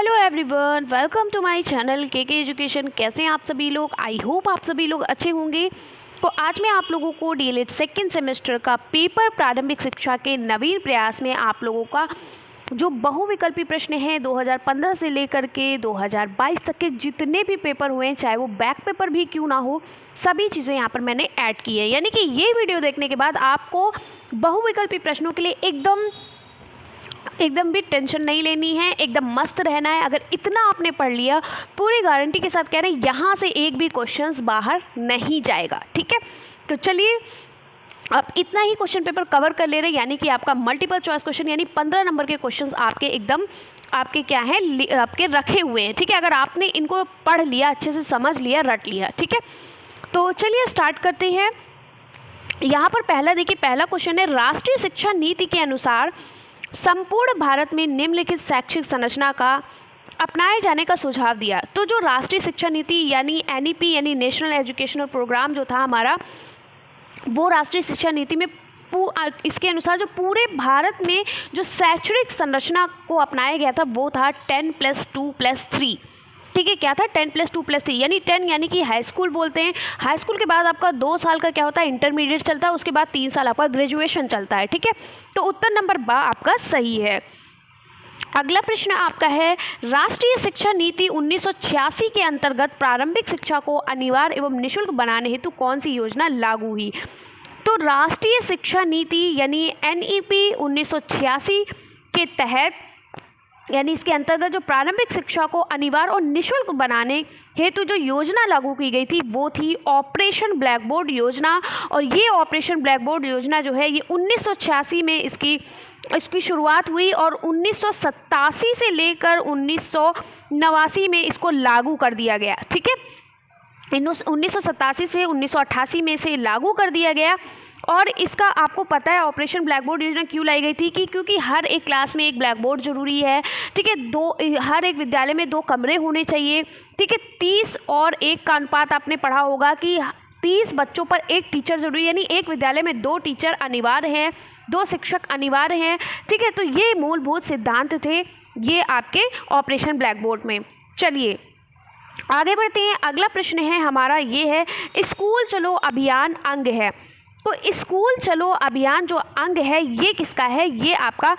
Hello everyone, welcome to my channel K education. कैसे हैं आप सभी लोग? आई होप आप सभी लोग अच्छे होंगे। तो आज मैं आप लोगों को डीएलएड सेकेंड सेमेस्टर का पेपर प्रारंभिक शिक्षा के नवीन प्रयास में आप लोगों का जो बहुविकल्पी प्रश्न हैं 2015 से लेकर के 2022 तक के जितने भी पेपर हुए हैं, चाहे वो बैक पेपर भी क्यों ना हो, सभी चीज़ें यहाँ पर मैंने ऐड की है। यानी कि ये वीडियो देखने के बाद आपको बहुविकल्पी प्रश्नों के लिए एकदम भी टेंशन नहीं लेनी है, एकदम मस्त रहना है। अगर इतना आपने पढ़ लिया, पूरी गारंटी के साथ कह रहे हैं यहाँ से एक भी क्वेश्चंस बाहर नहीं जाएगा। ठीक है, तो चलिए आप इतना ही क्वेश्चन पेपर कवर कर ले रहे हैं। यानी कि आपका मल्टीपल चॉइस क्वेश्चन यानी 15 नंबर के क्वेश्चंस आपके क्या है, आपके रखे हुए हैं। ठीक है, अगर आपने इनको पढ़ लिया, अच्छे से समझ लिया, रट लिया। ठीक है, तो चलिए स्टार्ट करते हैं। यहाँ पर पहला देखिए, पहला क्वेश्चन है, राष्ट्रीय शिक्षा नीति के अनुसार संपूर्ण भारत में निम्नलिखित शैक्षिक संरचना का अपनाए जाने का सुझाव दिया। तो जो राष्ट्रीय शिक्षा नीति यानी एनईपी यानी नेशनल एजुकेशनल प्रोग्राम जो था हमारा, वो राष्ट्रीय शिक्षा नीति में इसके अनुसार जो पूरे भारत में जो शैक्षणिक संरचना को अपनाया गया था वो था 10+2+3। ठीक है, क्या था? 10+2+3 यानी 10 यानी कि हाई स्कूल बोलते हैं। हाई स्कूल के बाद आपका 2 साल का क्या होता है, इंटरमीडिएट चलता है। उसके बाद 3 साल आपका ग्रेजुएशन चलता है। ठीक है, तो उत्तर नंबर बा आपका सही है। अगला प्रश्न आपका है, राष्ट्रीय शिक्षा नीति 1986 के अंतर्गत प्रारंभिक शिक्षा को अनिवार्य एवं निःशुल्क बनाने हेतु कौन सी योजना लागू हुई? तो राष्ट्रीय शिक्षा नीति यानी एनईपी 1986 के तहत यानी इसके अंतर्गत जो प्रारंभिक शिक्षा को अनिवार्य और निःशुल्क बनाने हेतु जो योजना लागू की गई थी वो थी ऑपरेशन ब्लैक बोर्ड योजना। और ये ऑपरेशन ब्लैक बोर्ड योजना जो है ये 1986 में इसकी शुरुआत हुई और 1987 से लेकर 1989 में इसको लागू कर दिया गया। ठीक है, 1987 से 1988 में से लागू कर दिया गया। और इसका आपको पता है ऑपरेशन ब्लैक बोर्ड योजना क्यों लाई गई थी कि क्योंकि हर एक क्लास में एक ब्लैक बोर्ड जरूरी है। ठीक है, हर एक विद्यालय में 2 कमरे होने चाहिए। ठीक है, 30 और 1 का अनुपात आपने पढ़ा होगा कि 30 बच्चों पर 1 टीचर जरूरी, यानी एक विद्यालय में 2 टीचर अनिवार्य हैं, 2 शिक्षक अनिवार्य हैं। ठीक है, तो ये मूलभूत सिद्धांत थे ये आपके ऑपरेशन ब्लैक बोर्ड में। चलिए आगे बढ़ते हैं। अगला प्रश्न है हमारा ये है, स्कूल चलो अभियान अंग है। तो स्कूल चलो अभियान जो अंग है ये किसका है? ये आपका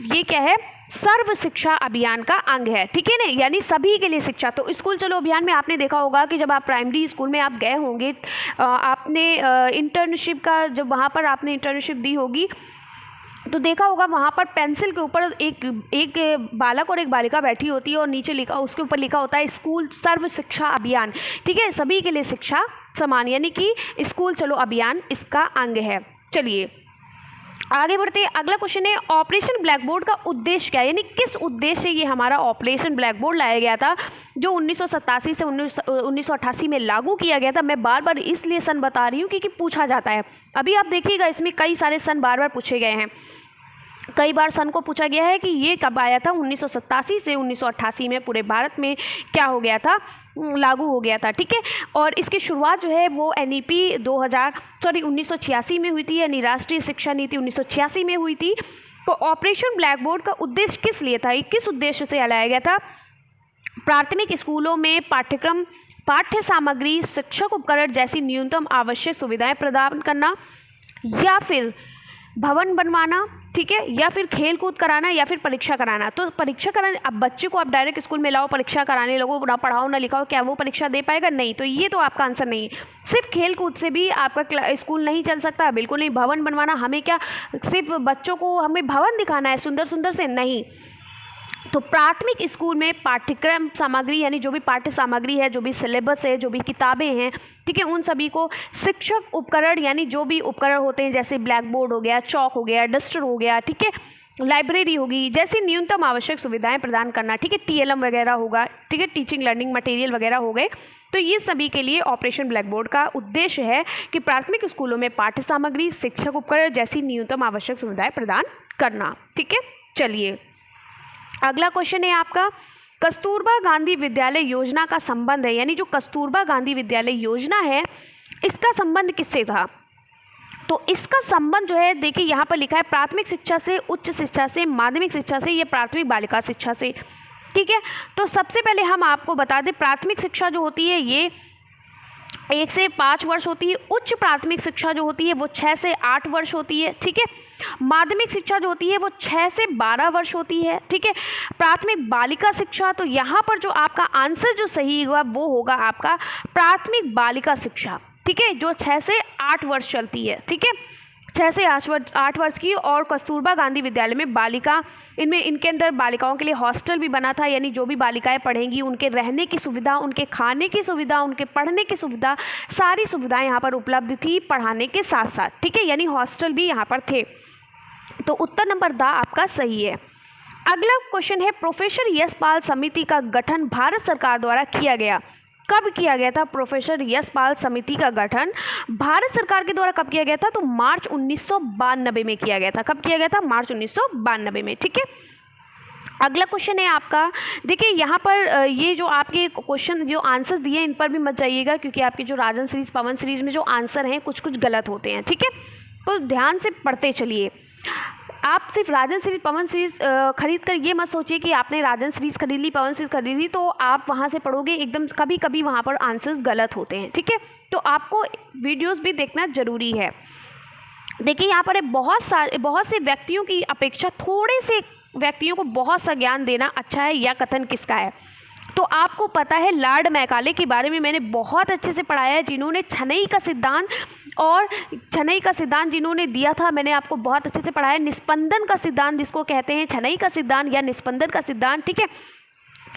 ये क्या है? सर्व शिक्षा अभियान का अंग है। ठीक है ना, यानी सभी के लिए शिक्षा। तो स्कूल चलो अभियान में आपने देखा होगा कि जब आप प्राइमरी स्कूल में आप गए होंगे, आपने इंटर्नशिप का जब वहाँ पर आपने इंटर्नशिप दी होगी तो देखा होगा वहाँ पर पेंसिल के ऊपर एक बालक और एक बालिका बैठी होती है और नीचे उसके ऊपर लिखा होता है स्कूल सर्व शिक्षा अभियान। ठीक है, सभी के लिए शिक्षा समान, यानी कि स्कूल चलो अभियान इसका अंग है। चलिए आगे बढ़ते हैं। अगला क्वेश्चन है, ऑपरेशन ब्लैक बोर्ड का उद्देश्य क्या है? यानी किस उद्देश्य से ये हमारा ऑपरेशन ब्लैक बोर्ड लाया गया था जो 1987 से 1988 में लागू किया गया था। मैं बार बार इसलिए सन बता रही हूँ क्योंकि पूछा जाता है। अभी आप देखिएगा इसमें कई सारे सन बार बार पूछे गए हैं। कई बार सन को पूछा गया है कि ये कब आया था, 1987 से 1988 में पूरे भारत में क्या हो गया था, लागू हो गया था। ठीक है, और इसकी शुरुआत जो है वो एनईपी 1986 में हुई थी, यानी राष्ट्रीय शिक्षा नीति 1986 में हुई थी। तो ऑपरेशन ब्लैक बोर्ड का उद्देश्य किस लिए था, किस उद्देश्य से लाया गया था? प्राथमिक स्कूलों में पाठ्यक्रम, पाठ्य सामग्री, शिक्षक उपकरण जैसी न्यूनतम आवश्यक सुविधाएं प्रदान करना, या फिर भवन बनवाना, ठीक है, या फिर खेल कूद कराना, या फिर परीक्षा कराना। तो परीक्षा कराने, अब बच्चे को आप डायरेक्ट स्कूल में लाओ, परीक्षा कराने लगो, ना पढ़ाओ ना लिखाओ, क्या वो परीक्षा दे पाएगा? नहीं। तो ये तो आपका आंसर नहीं है। सिर्फ खेल कूद से भी आपका स्कूल नहीं चल सकता, बिल्कुल नहीं। भवन बनवाना, हमें क्या सिर्फ बच्चों को हमें भवन दिखाना है सुंदर सुंदर से? नहीं। तो प्राथमिक स्कूल में पाठ्यक्रम सामग्री यानी जो भी पाठ्य सामग्री है, जो भी सिलेबस है, जो भी किताबें हैं, ठीक है, उन सभी को, शिक्षक उपकरण यानी जो भी उपकरण होते हैं जैसे ब्लैक बोर्ड हो गया, चौक हो गया, डस्टर हो गया, ठीक है, लाइब्रेरी होगी, जैसी न्यूनतम आवश्यक सुविधाएं प्रदान करना। ठीक है, टीएलएम वगैरह होगा, ठीक है, टीचिंग लर्निंग मटेरियल वगैरह हो गए। तो ये सभी के लिए ऑपरेशन ब्लैक बोर्ड का उद्देश्य है कि प्राथमिक स्कूलों में पाठ्य सामग्री, शिक्षक उपकरण जैसी न्यूनतम आवश्यक सुविधाएं प्रदान करना। ठीक है, चलिए अगला क्वेश्चन है आपका, कस्तूरबा गांधी विद्यालय योजना का संबंध है, यानी जो कस्तूरबा गांधी विद्यालय योजना है इसका संबंध किससे था? तो इसका संबंध जो है देखिए यहाँ पर लिखा है प्राथमिक शिक्षा से, उच्च शिक्षा से, माध्यमिक शिक्षा से, ये प्राथमिक बालिका शिक्षा से। ठीक है। तो सबसे पहले हम आपको बता दें, प्राथमिक शिक्षा जो होती है ये 1 से 5 वर्ष होती है। उच्च प्राथमिक शिक्षा जो होती है वो 6 से 8 वर्ष होती है। ठीक है। माध्यमिक शिक्षा जो होती है वो 6 से 12 वर्ष होती है। ठीक है। प्राथमिक बालिका शिक्षा, तो यहाँ पर जो आपका आंसर जो सही होगा वो होगा आपका प्राथमिक बालिका शिक्षा। ठीक है, जो 6 से 8 वर्ष चलती है। ठीक है, 6 से 8 वर्ष की। और कस्तूरबा गांधी विद्यालय में बालिका, इनके अंदर बालिकाओं के लिए हॉस्टल भी बना था, यानी जो भी बालिकाएं पढ़ेंगी उनके रहने की सुविधा, उनके खाने की सुविधा, उनके पढ़ने की सुविधा, सारी सुविधाएं यहाँ पर उपलब्ध थी पढ़ाने के साथ साथ। ठीक है, यानी हॉस्टल भी यहाँ पर थे। तो उत्तर नंबर द आपका सही है। अगला क्वेश्चन है, प्रोफेसर यशपाल समिति का गठन भारत सरकार द्वारा किया गया। कब किया गया था? प्रोफेसर यशपाल समिति का गठन भारत सरकार के द्वारा कब किया गया था? तो मार्च 1992 में किया गया था। कब किया गया था? मार्च 1992 में। ठीक है। अगला क्वेश्चन है आपका, देखिए यहाँ पर ये जो आपके क्वेश्चन जो आंसर दिए इन पर भी मत जाइएगा, क्योंकि आपके जो राजन सीरीज पवन सीरीज में जो आंसर हैं कुछ कुछ गलत होते हैं। ठीक है, तो ध्यान से पढ़ते चलिए। आप सिर्फ राजन सीरीज पवन सीरीज खरीद कर ये मत सोचिए कि आपने राजन सीरीज खरीद ली, पवन सीरीज खरीद ली तो आप वहाँ से पढ़ोगे, एकदम कभी कभी वहाँ पर आंसर्स गलत होते हैं। ठीक है, तो आपको वीडियोस भी देखना जरूरी है। देखिए यहाँ पर बहुत से व्यक्तियों की अपेक्षा थोड़े से व्यक्तियों को बहुत सा ज्ञान देना अच्छा है, यह कथन किसका है? तो आपको पता है लॉर्ड मैकाले के बारे में मैंने बहुत अच्छे से पढ़ाया है, जिन्होंने छनई का सिद्धांत जिन्होंने दिया था, मैंने आपको बहुत अच्छे से पढ़ाया। निस्पंदन का सिद्धांत जिसको कहते हैं, छनई का सिद्धांत या निस्पंदन का सिद्धांत। ठीक है,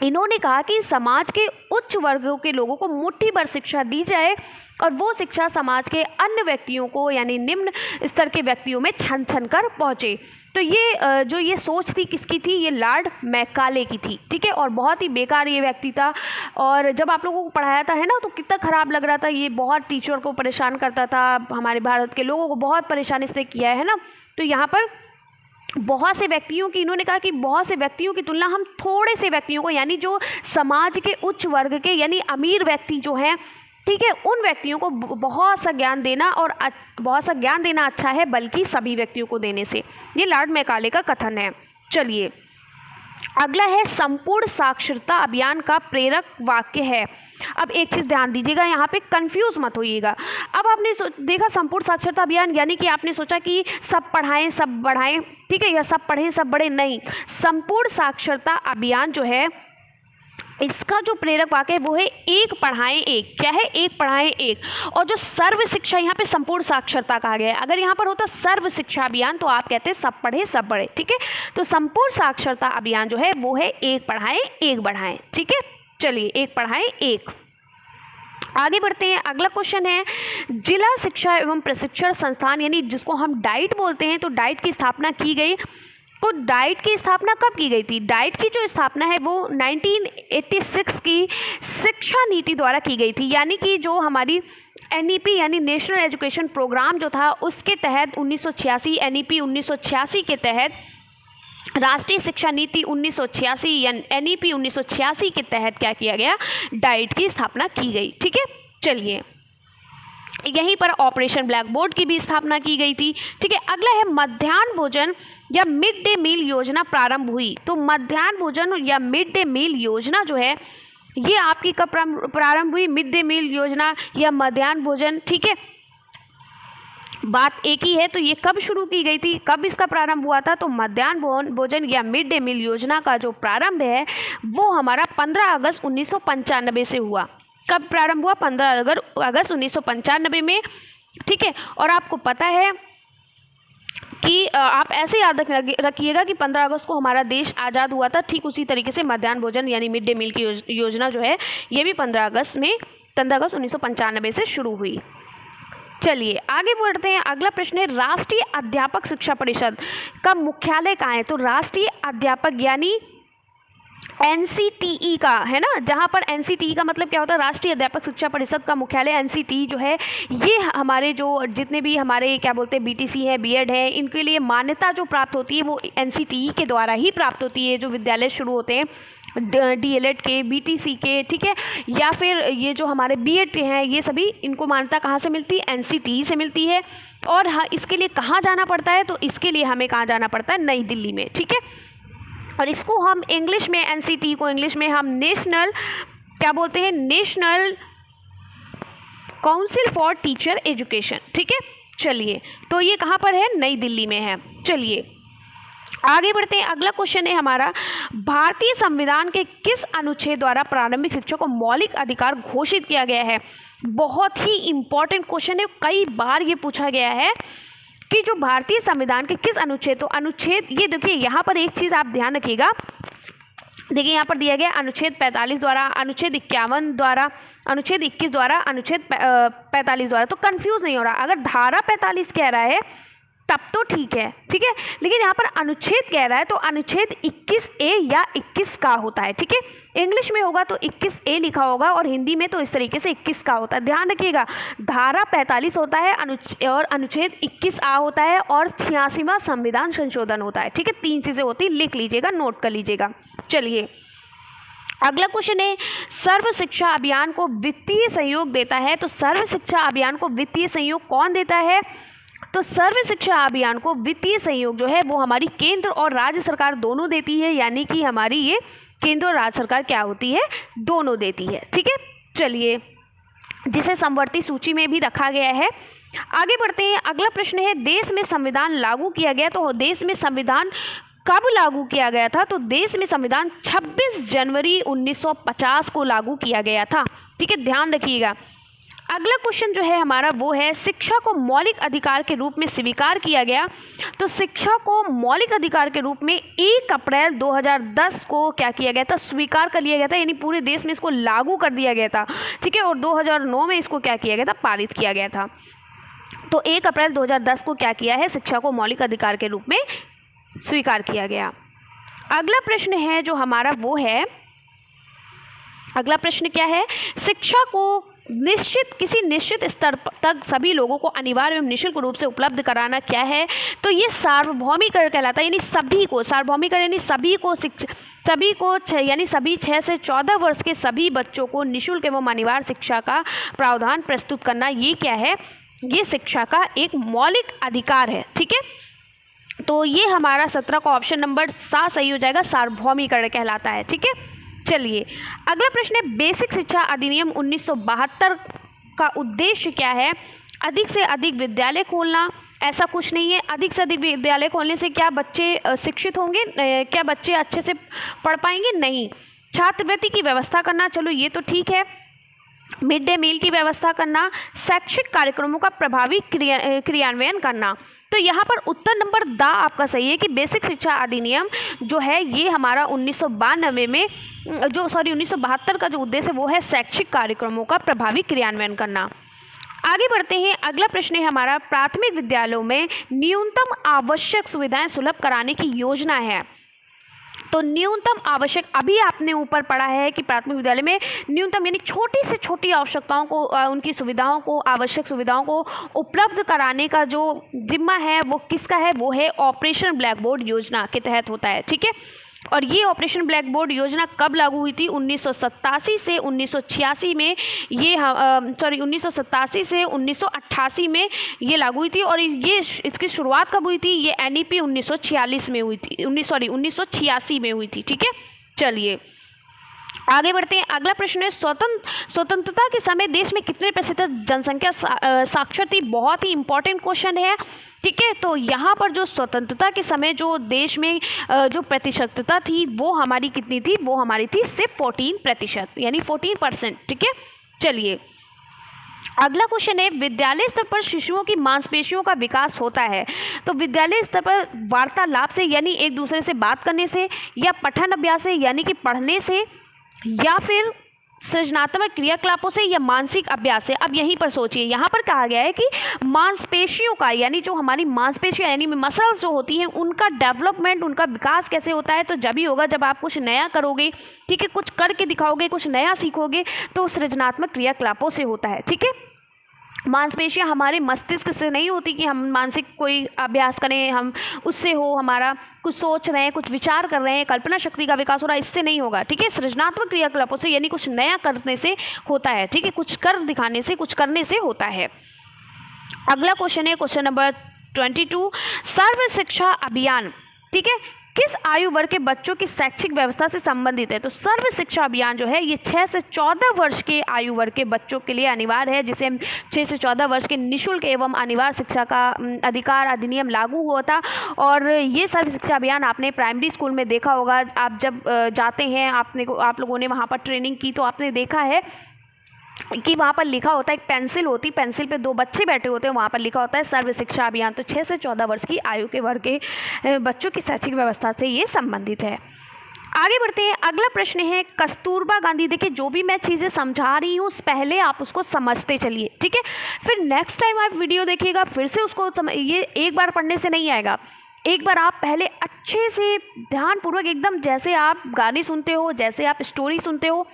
इन्होंने कहा कि समाज के उच्च वर्गों के लोगों को मुट्ठी भर शिक्षा दी जाए और वो शिक्षा समाज के अन्य व्यक्तियों को, यानी निम्न स्तर के व्यक्तियों में छन छन कर पहुँचे। तो ये जो ये सोच थी किसकी थी? ये लॉर्ड मैकाले की थी। ठीक है, और बहुत ही बेकार ये व्यक्ति था, और जब आप लोगों को पढ़ाया था है ना, तो कितना ख़राब लग रहा था। ये बहुत टीचर को परेशान करता था, हमारे भारत के लोगों को बहुत परेशान इसने किया है ना। तो यहाँ पर बहुत से व्यक्तियों की, इन्होंने कहा कि बहुत से व्यक्तियों की तुलना हम थोड़े से व्यक्तियों को, यानी जो समाज के उच्च वर्ग के, यानी अमीर व्यक्ति जो हैं, ठीक है, उन व्यक्तियों को बहुत सा ज्ञान देना अच्छा है, बल्कि सभी व्यक्तियों को देने से। ये लॉर्ड मैकाले का कथन है। चलिए अगला है, संपूर्ण साक्षरता अभियान का प्रेरक वाक्य है। अब एक चीज़ ध्यान दीजिएगा, यहाँ पे कंफ्यूज मत होइएगा। अब आपने देखा संपूर्ण साक्षरता अभियान, यानी कि आपने सोचा कि सब पढ़ाएं सब बढ़ाएं, ठीक है, या सब पढ़ें सब बढ़े। नहीं, संपूर्ण साक्षरता अभियान जो है इसका जो प्रेरक वाक्य है वो है एक पढ़ाएं एक। क्या है? एक पढ़ाएं एक। और जो सर्व शिक्षा, यहाँ पे संपूर्ण साक्षरता कहा गया है। अगर यहाँ पर होता सर्व शिक्षा अभियान तो आप कहते सब पढ़े सब बढ़े। ठीक है, तो संपूर्ण साक्षरता अभियान जो है वो है एक पढ़ाएं एक बढ़ाएं। ठीक है, चलिए एक पढ़ाएं एक। आगे बढ़ते हैं। अगला क्वेश्चन है, जिला शिक्षा एवं प्रशिक्षण संस्थान, यानी जिसको हम डाइट बोलते हैं, तो डाइट की स्थापना की गई। तो डाइट की स्थापना कब की गई थी? डाइट की जो स्थापना है वो 1986 की शिक्षा नीति द्वारा की गई थी, यानी कि जो हमारी NEP यानी नेशनल एजुकेशन प्रोग्राम जो था उसके तहत 1986, NEP 1986 के तहत, राष्ट्रीय शिक्षा नीति 1986 या NEP 1986 के तहत क्या किया गया? डाइट की स्थापना की गई। ठीक है, चलिए यहीं पर ऑपरेशन ब्लैक बोर्ड की भी स्थापना की गई थी। ठीक है, अगला है, मध्याह्न भोजन या मिड डे मील योजना प्रारंभ हुई। तो मध्याह्न भोजन या मिड डे मील योजना जो है ये आपकी कब प्रारंभ हुई? मिड डे मील योजना या मध्याह्न भोजन। ठीक है, बात एक ही है। तो ये कब शुरू की गई थी, कब इसका प्रारंभ हुआ था? तो मध्याह्न भोजन या मिड डे मील योजना का जो प्रारंभ है वो हमारा 15 अगस्त 1995 से हुआ। कब प्रारंभ हुआ? 15 अगस्त 1995 में। ठीक है, और आपको पता है कि आप ऐसे याद रखिएगा कि 15 अगस्त को हमारा देश आज़ाद हुआ था। ठीक उसी तरीके से मध्याह्न भोजन यानी मिड डे मील की योजना जो है ये भी 15 अगस्त 1995 से शुरू हुई। चलिए आगे बढ़ते हैं। अगला प्रश्न है, राष्ट्रीय अध्यापक शिक्षा परिषद का मुख्यालय कहाँ है? तो राष्ट्रीय अध्यापक यानी NCTE का है ना, जहाँ पर NCTE का मतलब क्या होता है? राष्ट्रीय अध्यापक शिक्षा परिषद का मुख्यालय NCTE जो है ये हमारे जो जितने भी हमारे क्या बोलते हैं BTC है, B.Ed है, इनके लिए मान्यता जो प्राप्त होती है वो NCTE के द्वारा ही प्राप्त होती है। जो विद्यालय शुरू होते हैं DLED के, BTC के, ठीक है, या फिर ये जो हमारे B.Ed के हैं, ये सभी इनको मान्यता कहाँ से मिलती है? NCTE से मिलती है। और हाँ, इसके लिए कहाँ जाना पड़ता है? तो इसके लिए हमें कहाँ जाना पड़ता है? नई दिल्ली में। ठीक है, और इसको हम इंग्लिश में, एनसीटी को इंग्लिश में हम नेशनल क्या बोलते हैं, national council for teacher education. ठीक है, चलिए, तो ये कहाँ पर है, नई दिल्ली में है। चलिए आगे बढ़ते हैं। अगला क्वेश्चन है हमारा, भारतीय संविधान के किस अनुच्छेद द्वारा प्रारंभिक शिक्षा को मौलिक अधिकार घोषित किया गया है। बहुत ही इंपॉर्टेंट क्वेश्चन है, कई बार ये पूछा गया है कि जो भारतीय संविधान के किस अनुच्छेद, तो अनुच्छेद, ये देखिए यहाँ पर एक चीज़ आप ध्यान रखिएगा, देखिए यहाँ पर दिया गया अनुच्छेद 45 द्वारा, अनुच्छेद 51 द्वारा, अनुच्छेद 21 द्वारा, अनुच्छेद 45 द्वारा, तो कंफ्यूज नहीं हो रहा। अगर धारा 45 कह रहा है तब तो ठीक है, ठीक है, लेकिन यहाँ पर अनुच्छेद कह रहा है तो अनुच्छेद 21A या 21 का होता है। ठीक है, इंग्लिश में होगा तो 21A लिखा होगा और हिंदी में तो इस तरीके से 21 का होता है। ध्यान रखिएगा, धारा 45 होता है और अनुच्छेद 21A होता है और 86वां संविधान संशोधन होता है। ठीक है, 3 चीज़ें होती, लिख लीजिएगा, नोट कर लीजिएगा। चलिए अगला क्वेश्चन है, सर्व शिक्षा अभियान को वित्तीय सहयोग देता है, तो सर्व शिक्षा अभियान को वित्तीय सहयोग कौन देता है, तो सर्व शिक्षा अभियान को वित्तीय सहयोग जो है वो हमारी केंद्र और राज्य सरकार दोनों देती है, यानी कि हमारी ये केंद्र और राज्य सरकार क्या होती है, दोनों देती है। ठीक है, चलिए, जिसे समवर्ती सूची में भी रखा गया है। आगे बढ़ते हैं। अगला प्रश्न है, देश में संविधान लागू किया गया, तो देश में संविधान कब लागू किया गया था, तो देश में संविधान 26 जनवरी 1950 को लागू किया गया था। ठीक है, ध्यान रखिएगा। अगला क्वेश्चन जो है हमारा वो है, शिक्षा को मौलिक अधिकार के रूप में स्वीकार किया गया, तो शिक्षा को मौलिक अधिकार के रूप में 1 अप्रैल 2010 को क्या किया गया था, स्वीकार कर लिया गया था, यानी पूरे देश में इसको लागू कर दिया गया था। ठीक है, और 2009 में इसको क्या किया गया था, पारित किया गया था। तो 1 अप्रैल 2010 को क्या किया है, शिक्षा को मौलिक अधिकार के रूप में स्वीकार किया गया। अगला प्रश्न है जो हमारा वो है, अगला प्रश्न क्या है, शिक्षा को किसी निश्चित स्तर तक सभी लोगों को अनिवार्य एवं निःशुल्क रूप से उपलब्ध कराना क्या है, तो ये सार्वभौमिकरण कहलाता है, यानी सभी को, सार्वभौमिकरण यानी सभी को यानी सभी 6 से 14 वर्ष के सभी बच्चों को निःशुल्क एवं अनिवार्य शिक्षा का प्रावधान प्रस्तुत करना, ये क्या है, ये शिक्षा का एक मौलिक अधिकार है। ठीक है, तो ये हमारा 17 का ऑप्शन नंबर 7 सही हो जाएगा, सार्वभौमिकरण कहलाता है। ठीक है, चलिए अगला प्रश्न है, बेसिक शिक्षा अधिनियम 1972 का उद्देश्य क्या है, अधिक से अधिक विद्यालय खोलना, ऐसा कुछ नहीं है। अधिक से अधिक विद्यालय खोलने से क्या बच्चे शिक्षित होंगे, क्या बच्चे अच्छे से पढ़ पाएंगे, नहीं। छात्रवृत्ति की व्यवस्था करना, चलो ये तो ठीक है। मिड डे मील की व्यवस्था करना, शैक्षिक कार्यक्रमों का प्रभावी क्रियान्वयन करना, तो यहाँ पर उत्तर नंबर द आपका सही है कि बेसिक शिक्षा अधिनियम जो है ये हमारा 1992 में 1972 का जो उद्देश्य है वो है शैक्षिक कार्यक्रमों का प्रभावी क्रियान्वयन करना। आगे बढ़ते हैं। अगला प्रश्न है हमारा, प्राथमिक विद्यालयों में न्यूनतम आवश्यक सुविधाएं सुलभ कराने की योजना है, तो न्यूनतम आवश्यक, अभी आपने ऊपर पढ़ा है कि प्राथमिक विद्यालय में न्यूनतम यानी छोटी से छोटी आवश्यकताओं को, उनकी सुविधाओं को, आवश्यक सुविधाओं को उपलब्ध कराने का जो जिम्मा है वो किसका है, वो है ऑपरेशन ब्लैक बोर्ड योजना के तहत होता है। ठीक है, और ये ऑपरेशन ब्लैक बोर्ड योजना कब लागू हुई थी, 1987 से 1986 में, ये 1987 से 1988 में ये लागू हुई थी, और ये इसकी शुरुआत कब हुई थी, ये NEP 1986 में हुई थी, 1986 में हुई थी। ठीक है, चलिए आगे बढ़ते हैं। अगला प्रश्न है, स्वतंत्रता के समय देश में कितने प्रतिशत जनसंख्या साक्षर थी, बहुत ही इंपॉर्टेंट क्वेश्चन है। ठीक है, तो यहाँ पर जो स्वतंत्रता के समय जो देश में जो प्रतिशतता थी वो हमारी कितनी थी, वो हमारी थी सिर्फ 14%, यानी 14%। ठीक है, चलिए अगला क्वेश्चन है, विद्यालय स्तर पर शिशुओं की मांसपेशियों का विकास होता है, तो विद्यालय स्तर पर वार्तालाप से यानी एक दूसरे से बात करने से, या पठन अभ्यास से यानी कि पढ़ने से, या फिर सृजनात्मक क्रियाकलापों से, या मानसिक अभ्यास से। अब यहीं पर सोचिए, यहाँ पर कहा गया है कि मांसपेशियों का, यानी जो हमारी मांसपेशियाँ यानी मसल्स जो होती हैं उनका डेवलपमेंट, उनका विकास कैसे होता है, तो जब ही होगा जब आप कुछ नया करोगे। ठीक है, कुछ करके दिखाओगे, कुछ नया सीखोगे, तो सृजनात्मक क्रियाकलापों से होता है। ठीक है, मांसपेशियाँ हमारे मस्तिष्क से नहीं होती कि हम मानसिक कोई अभ्यास करें, हम उससे हो, हमारा कुछ सोच रहे हैं, कुछ विचार कर रहे हैं, कल्पना शक्ति का विकास हो रहा है, इससे नहीं होगा। ठीक है, सृजनात्मक क्रियाकलापों से यानी कुछ नया करने से होता है। ठीक है, कुछ कर दिखाने से, कुछ करने से होता है। अगला क्वेश्चन है क्वेश्चन नंबर 22, सर्व शिक्षा अभियान, ठीक है, किस आयु वर्ग के बच्चों की शैक्षिक व्यवस्था से संबंधित है? तो सर्व शिक्षा अभियान जो है ये 6 से 14 वर्ष के आयु वर्ग के बच्चों के लिए अनिवार्य है, जिसे 6 से 14 वर्ष के निःशुल्क एवं अनिवार्य शिक्षा का अधिकार अधिनियम लागू हुआ था। और ये सर्व शिक्षा अभियान आपने प्राइमरी स्कूल में देखा होगा। आप जब जाते हैं, आप लोगों ने वहाँ पर ट्रेनिंग की तो आपने देखा है कि वहाँ पर लिखा होता है, एक पेंसिल होती, पेंसिल पे 2 बच्चे बैठे होते हैं, वहाँ पर लिखा होता है सर्व शिक्षा अभियान। तो 6 से 14 वर्ष की आयु के वर्ग के बच्चों की शैक्षिक व्यवस्था से ये संबंधित है। आगे बढ़ते हैं। अगला प्रश्न है कस्तूरबा गांधी। देखिए, जो भी मैं चीज़ें समझा रही हूँ पहले आप उसको समझते चलिए, ठीक है। फिर नेक्स्ट टाइम आप वीडियो देखिएगा, फिर से उसको ये एक बार पढ़ने से नहीं आएगा। एक बार आप पहले अच्छे से ध्यानपूर्वक, एकदम जैसे आप गाने सुनते हो, जैसे आप स्टोरी सुनते हो,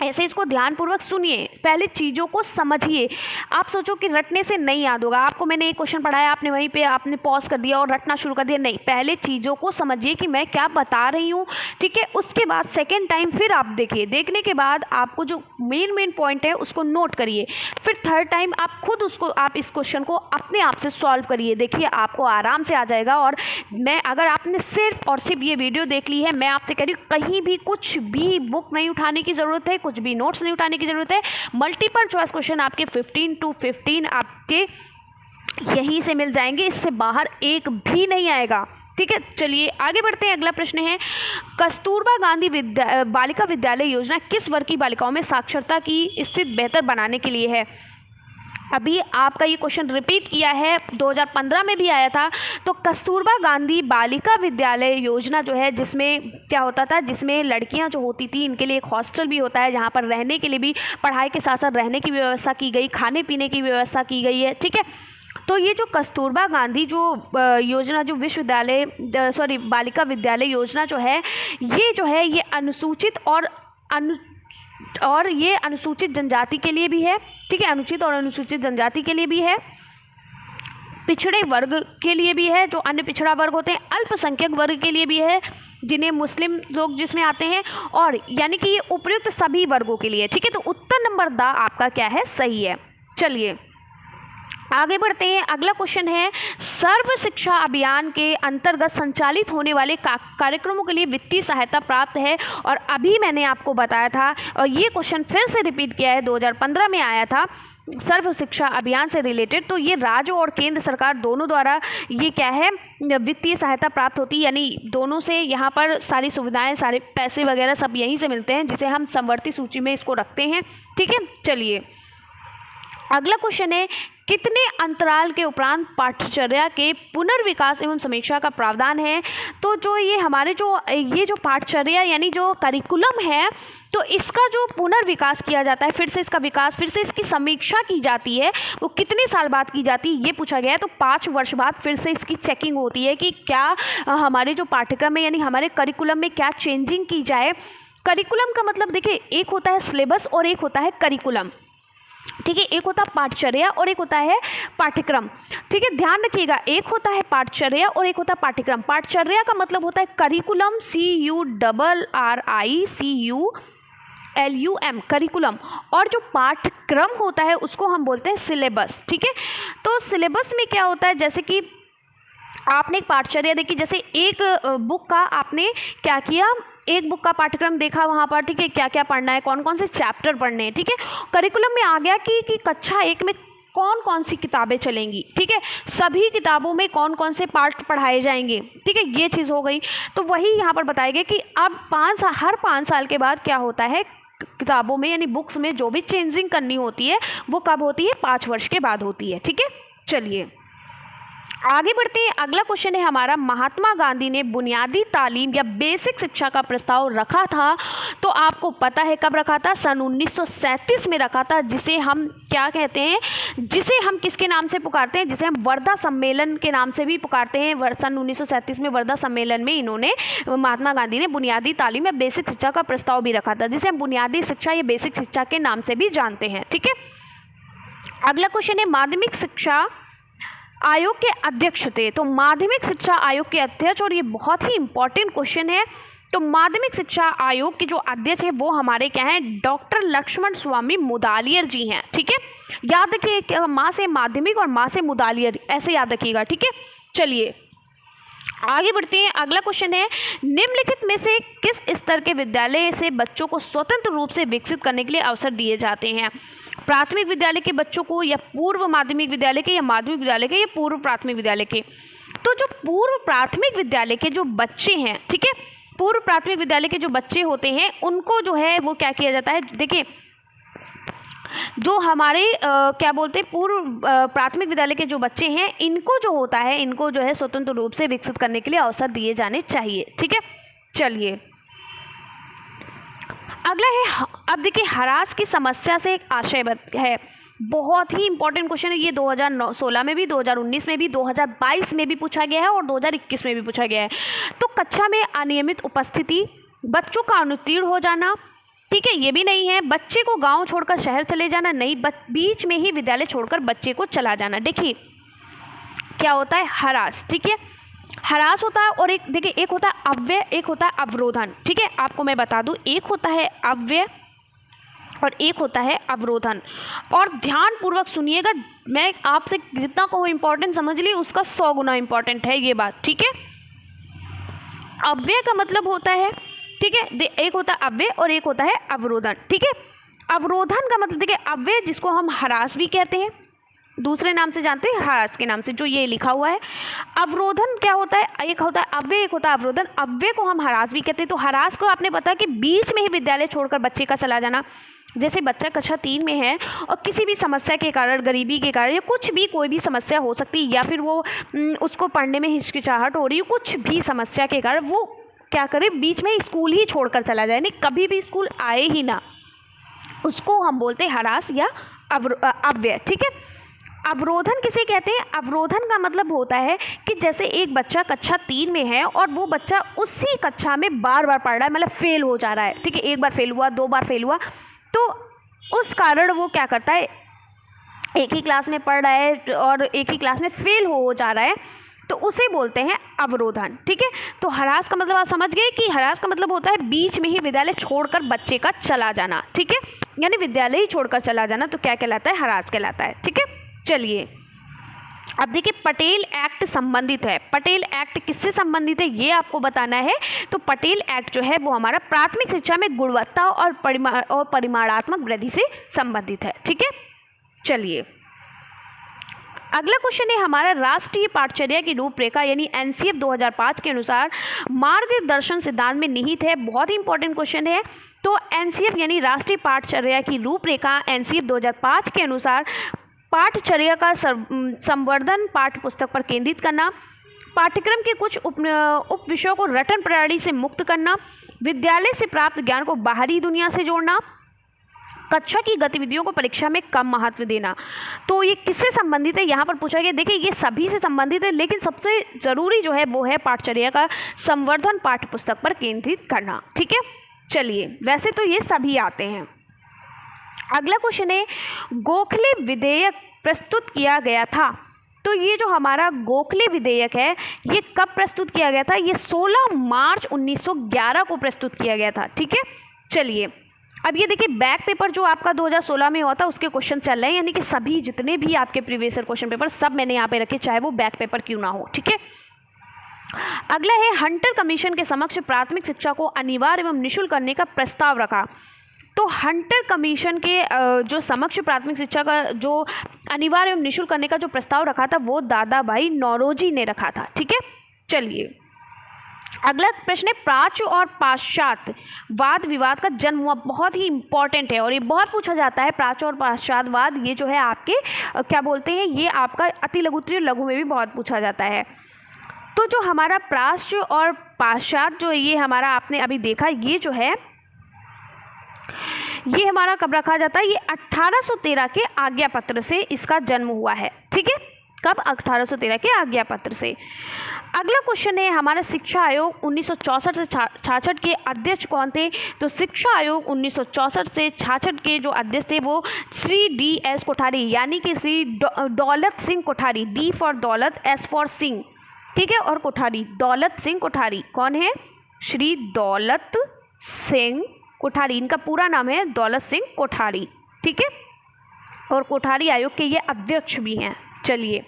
ऐसे इसको ध्यानपूर्वक सुनिए, पहले चीज़ों को समझिए। आप सोचो कि रटने से नहीं याद होगा। आपको मैंने एक क्वेश्चन पढ़ाया, आपने वहीं पे आपने पॉज कर दिया और रटना शुरू कर दिया, नहीं, पहले चीज़ों को समझिए कि मैं क्या बता रही हूँ, ठीक है। उसके बाद सेकेंड टाइम फिर आप देखिए, देखने के बाद आपको जो मेन पॉइंट है उसको नोट करिए। फिर थर्ड टाइम आप खुद आप इस क्वेश्चन को अपने आप से सॉल्व करिए, देखिए आपको आराम से आ जाएगा। और मैं, अगर आपने सिर्फ और सिर्फ ये वीडियो देख ली है, मैं आपसे कह रही हूँ कहीं भी कुछ भी बुक नहीं उठाने की ज़रूरत है, कुछ भी नोट्स नहीं उठाने की जरूरत है। मल्टीपल चॉइस क्वेश्चन आपके 15 to 15 आपके यहीं से मिल जाएंगे, इससे बाहर एक भी नहीं आएगा, ठीक है। चलिए आगे बढ़ते हैं। अगला प्रश्न है कस्तूरबा गांधी बालिका विद्यालय योजना किस वर्ग की बालिकाओं में साक्षरता की स्थिति बेहतर बनाने के लिए है? अभी आपका ये क्वेश्चन रिपीट किया है, 2015 में भी आया था। तो कस्तूरबा गांधी बालिका विद्यालय योजना जो है, जिसमें क्या होता था, जिसमें लड़कियां जो होती थी इनके लिए एक हॉस्टल भी होता है, जहां पर रहने के लिए भी, पढ़ाई के साथ साथ रहने की व्यवस्था की गई, खाने पीने की व्यवस्था की गई है, ठीक है। तो ये जो कस्तूरबा गांधी जो योजना, जो बालिका विद्यालय योजना जो है, ये अनुसूचित और ये अनुसूचित जनजाति के लिए भी है, ठीक है। अनुचित और अनुसूचित जनजाति के लिए भी है, पिछड़े वर्ग के लिए भी है, जो अन्य पिछड़ा वर्ग होते हैं, अल्पसंख्यक वर्ग के लिए भी है, जिन्हें मुस्लिम लोग जिसमें आते हैं, और यानी कि ये उपयुक्त सभी वर्गों के लिए, ठीक है। तो उत्तर नंबर द आपका क्या है, सही है। चलिए आगे बढ़ते हैं। अगला क्वेश्चन है सर्व शिक्षा अभियान के अंतर्गत संचालित होने वाले कार्यक्रमों के लिए वित्तीय सहायता प्राप्त है। और अभी मैंने आपको बताया था, और ये क्वेश्चन फिर से रिपीट किया है, 2015 में आया था सर्व शिक्षा अभियान से रिलेटेड। तो ये राज्य और केंद्र सरकार दोनों द्वारा ये क्या है, वित्तीय सहायता प्राप्त होती है, यानी दोनों से यहाँ पर सारी सुविधाएं, सारे पैसे वगैरह सब यहीं से मिलते हैं, जिसे हम समवर्ती सूची में इसको रखते हैं, ठीक है। चलिए अगला क्वेश्चन है कितने अंतराल के उपरांत पाठचर्या के पुनर्विकास एवं समीक्षा का प्रावधान है? तो जो ये हमारे जो पाठचर्या यानी जो करिकुलम है, तो इसका जो पुनर्विकास किया जाता है, फिर से इसका विकास, फिर से इसकी समीक्षा की जाती है, वो कितने साल बाद की जाती है ये पूछा गया है। तो 5 वर्ष बाद फिर से इसकी चेकिंग होती है कि क्या हमारे जो पाठ्यक्रम है यानी हमारे करिकुलम में क्या चेंजिंग की जाए। करिकुलम का मतलब देखिए, एक होता है सिलेबस और एक होता है करिकुलम, ठीक है। एक होता है पाठचर्या और एक होता है पाठ्यक्रम, ठीक है। ध्यान रखिएगा, एक होता है पाठचर्या और एक होता है पाठ्यक्रम। पाठचर्या का मतलब होता है करिकुलम, CURRICULUM, करिकुलम। और जो पाठ्यक्रम होता है उसको हम बोलते हैं सिलेबस, ठीक है। तो सिलेबस में क्या होता है, जैसे कि आपने एक पाठचर्या देखी, जैसे एक बुक का आपने क्या किया, एक बुक का पाठ्यक्रम देखा वहाँ पर, ठीक है, क्या क्या पढ़ना है, कौन कौन से चैप्टर पढ़ने हैं, ठीक है। करिकुलम में आ गया कि कक्षा 1 में कौन कौन सी किताबें चलेंगी, ठीक है, सभी किताबों में कौन कौन से पार्ट पढ़ाए जाएंगे, ठीक है, ये चीज़ हो गई। तो वही यहाँ पर बताया गया कि अब हर 5 साल के बाद क्या होता है, किताबों में यानी बुक्स में जो भी चेंजिंग करनी होती है वो कब होती है, 5 वर्ष के बाद होती है, ठीक है। चलिए आगे बढ़ते हैं। अगला क्वेश्चन है हमारा, महात्मा गांधी ने बुनियादी तालीम या बेसिक शिक्षा का प्रस्ताव रखा था, तो आपको पता है कब रखा था, सन 1937 में रखा था, जिसे हम क्या कहते हैं, जिसे हम किसके नाम से पुकारते हैं, जिसे हम वर्धा सम्मेलन के नाम से भी पुकारते हैं। सन 1937 में वर्धा सम्मेलन में इन्होंने, महात्मा गांधी ने बुनियादी तालीम या बेसिक शिक्षा का प्रस्ताव भी रखा था, जिसे हम बुनियादी शिक्षा या बेसिक शिक्षा के नाम से भी जानते हैं, ठीक है। अगला क्वेश्चन है माध्यमिक शिक्षा आयोग के अध्यक्ष थे। तो माध्यमिक शिक्षा आयोग के अध्यक्ष, और ये बहुत ही इंपॉर्टेंट क्वेश्चन है, तो माध्यमिक शिक्षा आयोग के जो अध्यक्ष है वो हमारे क्या हैं, डॉक्टर लक्ष्मण स्वामी मुदालियर जी हैं, ठीक है। याद रखिए, माँ से माध्यमिक और माँ से मुदालियर, ऐसे याद रखिएगा, ठीक है। चलिए आगे बढ़ते हैं। अगला क्वेश्चन है, निम्नलिखित में से किस स्तर के विद्यालय से बच्चों को स्वतंत्र रूप से विकसित करने के लिए अवसर दिए जाते हैं? प्राथमिक विद्यालय के बच्चों को, या पूर्व माध्यमिक विद्यालय के, या माध्यमिक विद्यालय के, या पूर्व प्राथमिक विद्यालय के? तो जो पूर्व प्राथमिक विद्यालय के जो बच्चे हैं, ठीक है, पूर्व प्राथमिक विद्यालय के जो बच्चे होते हैं उनको जो है वो क्या किया जाता है, देखिए जो हमारे क्या बोलते हैं पूर्व प्राथमिक विद्यालय के जो बच्चे हैं इनको जो होता है, इनको जो है स्वतंत्र रूप से विकसित करने के लिए अवसर दिए जाने चाहिए। ठीक है, चलिए अगला है, अब देखिए हरास की समस्या से एक आशय है, बहुत ही इंपॉर्टेंट क्वेश्चन है ये। 2016 में भी, 2019 में भी, 2022 में भी पूछा गया है और 2021 में भी पूछा गया है। तो कक्षा में अनियमित उपस्थिति, बच्चों का अनुत्तीर्ण हो जाना, ठीक है, ये भी नहीं है। बच्चे को गांव छोड़कर शहर चले जाना, नहीं, बीच में ही विद्यालय छोड़कर बच्चे को चला जाना। देखिए क्या होता है, हरास, ठीक है, हरास होता है। और एक देखिए, एक होता है अव्यय, एक होता है अवरोधन। ठीक है, आपको मैं बता दूं, एक होता है अव्यय और एक होता है अवरोधन। और ध्यान पूर्वक सुनिएगा, मैं आपसे जितना कहूँ इंपॉर्टेंट समझ ली उसका 100 गुना इंपॉर्टेंट है ये बात। ठीक है, अव्यय का मतलब होता है, ठीक है, एक होता है अव्यय और एक होता है अवरोधन। ठीक है, अवरोधन का मतलब देखिए, अव्यय जिसको हम हरास भी कहते हैं, दूसरे नाम से जानते हैं हरास के नाम से, जो ये लिखा हुआ है। अवरोधन क्या होता है, एक होता है अव्यय, एक होता है अवरोधन। अव्यय को हम हरास भी कहते हैं। तो हरास को आपने पता कि बीच में ही विद्यालय छोड़कर बच्चे का चला जाना। जैसे बच्चा कक्षा 3 में है और किसी भी समस्या के कारण, गरीबी के कारण, या कुछ भी कोई भी समस्या हो सकती है, या फिर वो उसको पढ़ने में हिचकिचाहट हो रही है, कुछ भी समस्या के कारण वो क्या करे, बीच में स्कूल ही छोड़कर चला जाए, नहीं कभी भी स्कूल आए ही ना, उसको हम बोलते हैं हरास या अव्यय। ठीक है, अवरोधन किसे कहते हैं? अवरोधन का मतलब होता है कि जैसे एक बच्चा कक्षा 3 में है और वो बच्चा उसी कक्षा में बार बार पढ़ रहा है, मतलब फेल हो जा रहा है। ठीक है, एक बार फेल हुआ, 2 बार फेल हुआ, तो उस कारण वो क्या करता है, एक ही क्लास में पढ़ रहा है और एक ही क्लास में फेल हो जा रहा है, तो उसे बोलते हैं अवरोधन। ठीक है, तो हरास का मतलब आप समझ गए कि हरास का मतलब होता है बीच में ही विद्यालय छोड़कर बच्चे का चला जाना। ठीक है, यानी विद्यालय ही छोड़कर चला जाना, तो क्या कहलाता है, हरास कहलाता है। ठीक है, चलिए अब देखिए पटेल एक्ट संबंधित है। पटेल एक्ट किससे संबंधित है ये आपको बताना है। तो पटेल एक्ट जो है वो हमारा प्राथमिक शिक्षा में गुणवत्ता और परिमाणात्मक वृद्धि से संबंधित है। ठीक है, चलिए अगला क्वेश्चन है हमारा, राष्ट्रीय पाठचर्या की रूपरेखा यानी एनसीएफ 2005 के अनुसार मार्गदर्शन सिद्धांत में निहित है। बहुत ही इंपॉर्टेंट क्वेश्चन है। तो एनसीएफ यानी राष्ट्रीय पाठचर्या की रूपरेखा एनसीएफ 2005 के अनुसार पाठचर्या का संवर्धन, पाठ्य पुस्तक पर केंद्रित करना, पाठ्यक्रम के कुछ उप विषयों को रटन प्रणाली से मुक्त करना, विद्यालय से प्राप्त ज्ञान को बाहरी दुनिया से जोड़ना, कक्षा की गतिविधियों को परीक्षा में कम महत्व देना। तो ये किससे संबंधित है, यहाँ पर पूछा गया। देखिए ये सभी से संबंधित है, लेकिन सबसे ज़रूरी जो है वो है पाठचर्या का संवर्धन, पाठ्य पुस्तक पर केंद्रित करना। ठीक है, चलिए वैसे तो ये सभी आते हैं। अगला क्वेश्चन है, गोखले विधेयक प्रस्तुत किया गया था। तो ये जो हमारा गोखले विधेयक है ये कब प्रस्तुत किया गया था? ये 16 मार्च 1911 को प्रस्तुत किया गया था। ठीक है, चलिए अब ये देखिए बैक पेपर जो आपका 2016 में हुआ था उसके क्वेश्चन चल रहे हैं, यानी कि सभी जितने भी आपके प्रीवियस ईयर क्वेश्चन पेपर सब मैंने यहाँ पे रखे, चाहे वो बैक पेपर क्यों ना हो। ठीक है, अगला है, हंटर कमीशन के समक्ष प्राथमिक शिक्षा को अनिवार्य एवं निःशुल्क करने का प्रस्ताव रखा। तो हंटर कमीशन के जो समक्ष प्राथमिक शिक्षा का जो अनिवार्य एवं निःशुल्क करने का जो प्रस्ताव रखा था वो दादा भाई नौरोजी ने रखा था। ठीक है, चलिए अगला प्रश्न है, प्राच्य और पाश्चात्य वाद विवाद का जन्म हुआ। बहुत ही इंपॉर्टेंट है और ये बहुत पूछा जाता है। प्राच्य और पाश्चात्यवाद ये जो है आपके क्या बोलते हैं, ये आपका अति लघु उत्तरीय लघु में भी बहुत पूछा जाता है। तो जो हमारा प्राच्य और पाश्चात्य जो ये हमारा आपने अभी देखा, ये जो है ये हमारा कब रखा जाता है? ये 1813 के आज्ञा पत्र से इसका जन्म हुआ है। ठीक है, कब? 1813 के आज्ञा पत्र से। अगला क्वेश्चन है हमारा, शिक्षा आयोग 1964 से 66 के अध्यक्ष कौन थे? तो शिक्षा आयोग 1964 से 66 के जो अध्यक्ष थे वो श्री DS कोठारी यानी कि श्री दौलत सिंह कोठारी। D फॉर दौलत, S फॉर सिंह। ठीक है, और कोठारी दौलत सिंह कोठारी कौन है? श्री दौलत सिंह कोठारी, इनका पूरा नाम है दौलत सिंह कोठारी। ठीक है, और कोठारी आयोग के ये अध्यक्ष भी हैं। चलिए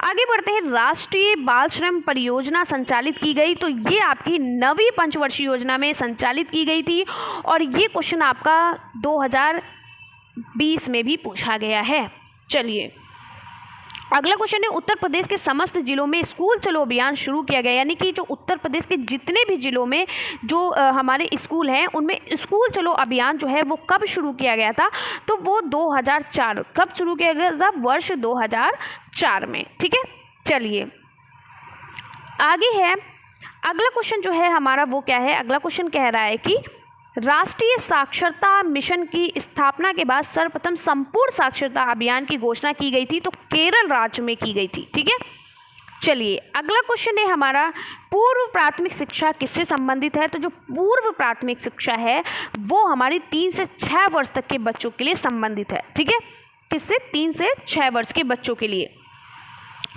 आगे बढ़ते हैं, राष्ट्रीय बाल श्रम परियोजना संचालित की गई, तो ये आपकी 9वीं पंचवर्षीय योजना में संचालित की गई थी और ये क्वेश्चन आपका 2020 में भी पूछा गया है। चलिए अगला क्वेश्चन है, उत्तर प्रदेश के समस्त जिलों में स्कूल चलो अभियान शुरू किया गया, यानी कि जो उत्तर प्रदेश के जितने भी जिलों में जो हमारे स्कूल हैं उनमें स्कूल चलो अभियान जो है वो कब शुरू किया गया था, तो वो 2004 कब शुरू किया गया था, वर्ष 2004 में। ठीक है, चलिए आगे है, अगला क्वेश्चन जो है हमारा वो क्या है, अगला क्वेश्चन कह रहा है कि राष्ट्रीय साक्षरता मिशन की स्थापना के बाद सर्वप्रथम संपूर्ण साक्षरता अभियान की घोषणा की गई थी, तो केरल राज्य में की गई थी। ठीक है, चलिए अगला क्वेश्चन है हमारा, पूर्व प्राथमिक शिक्षा किससे संबंधित है, तो जो पूर्व प्राथमिक शिक्षा है वो हमारी 3 से 6 वर्ष तक के बच्चों के लिए संबंधित है। ठीक है, किससे, 3 से 6 वर्ष के बच्चों के लिए।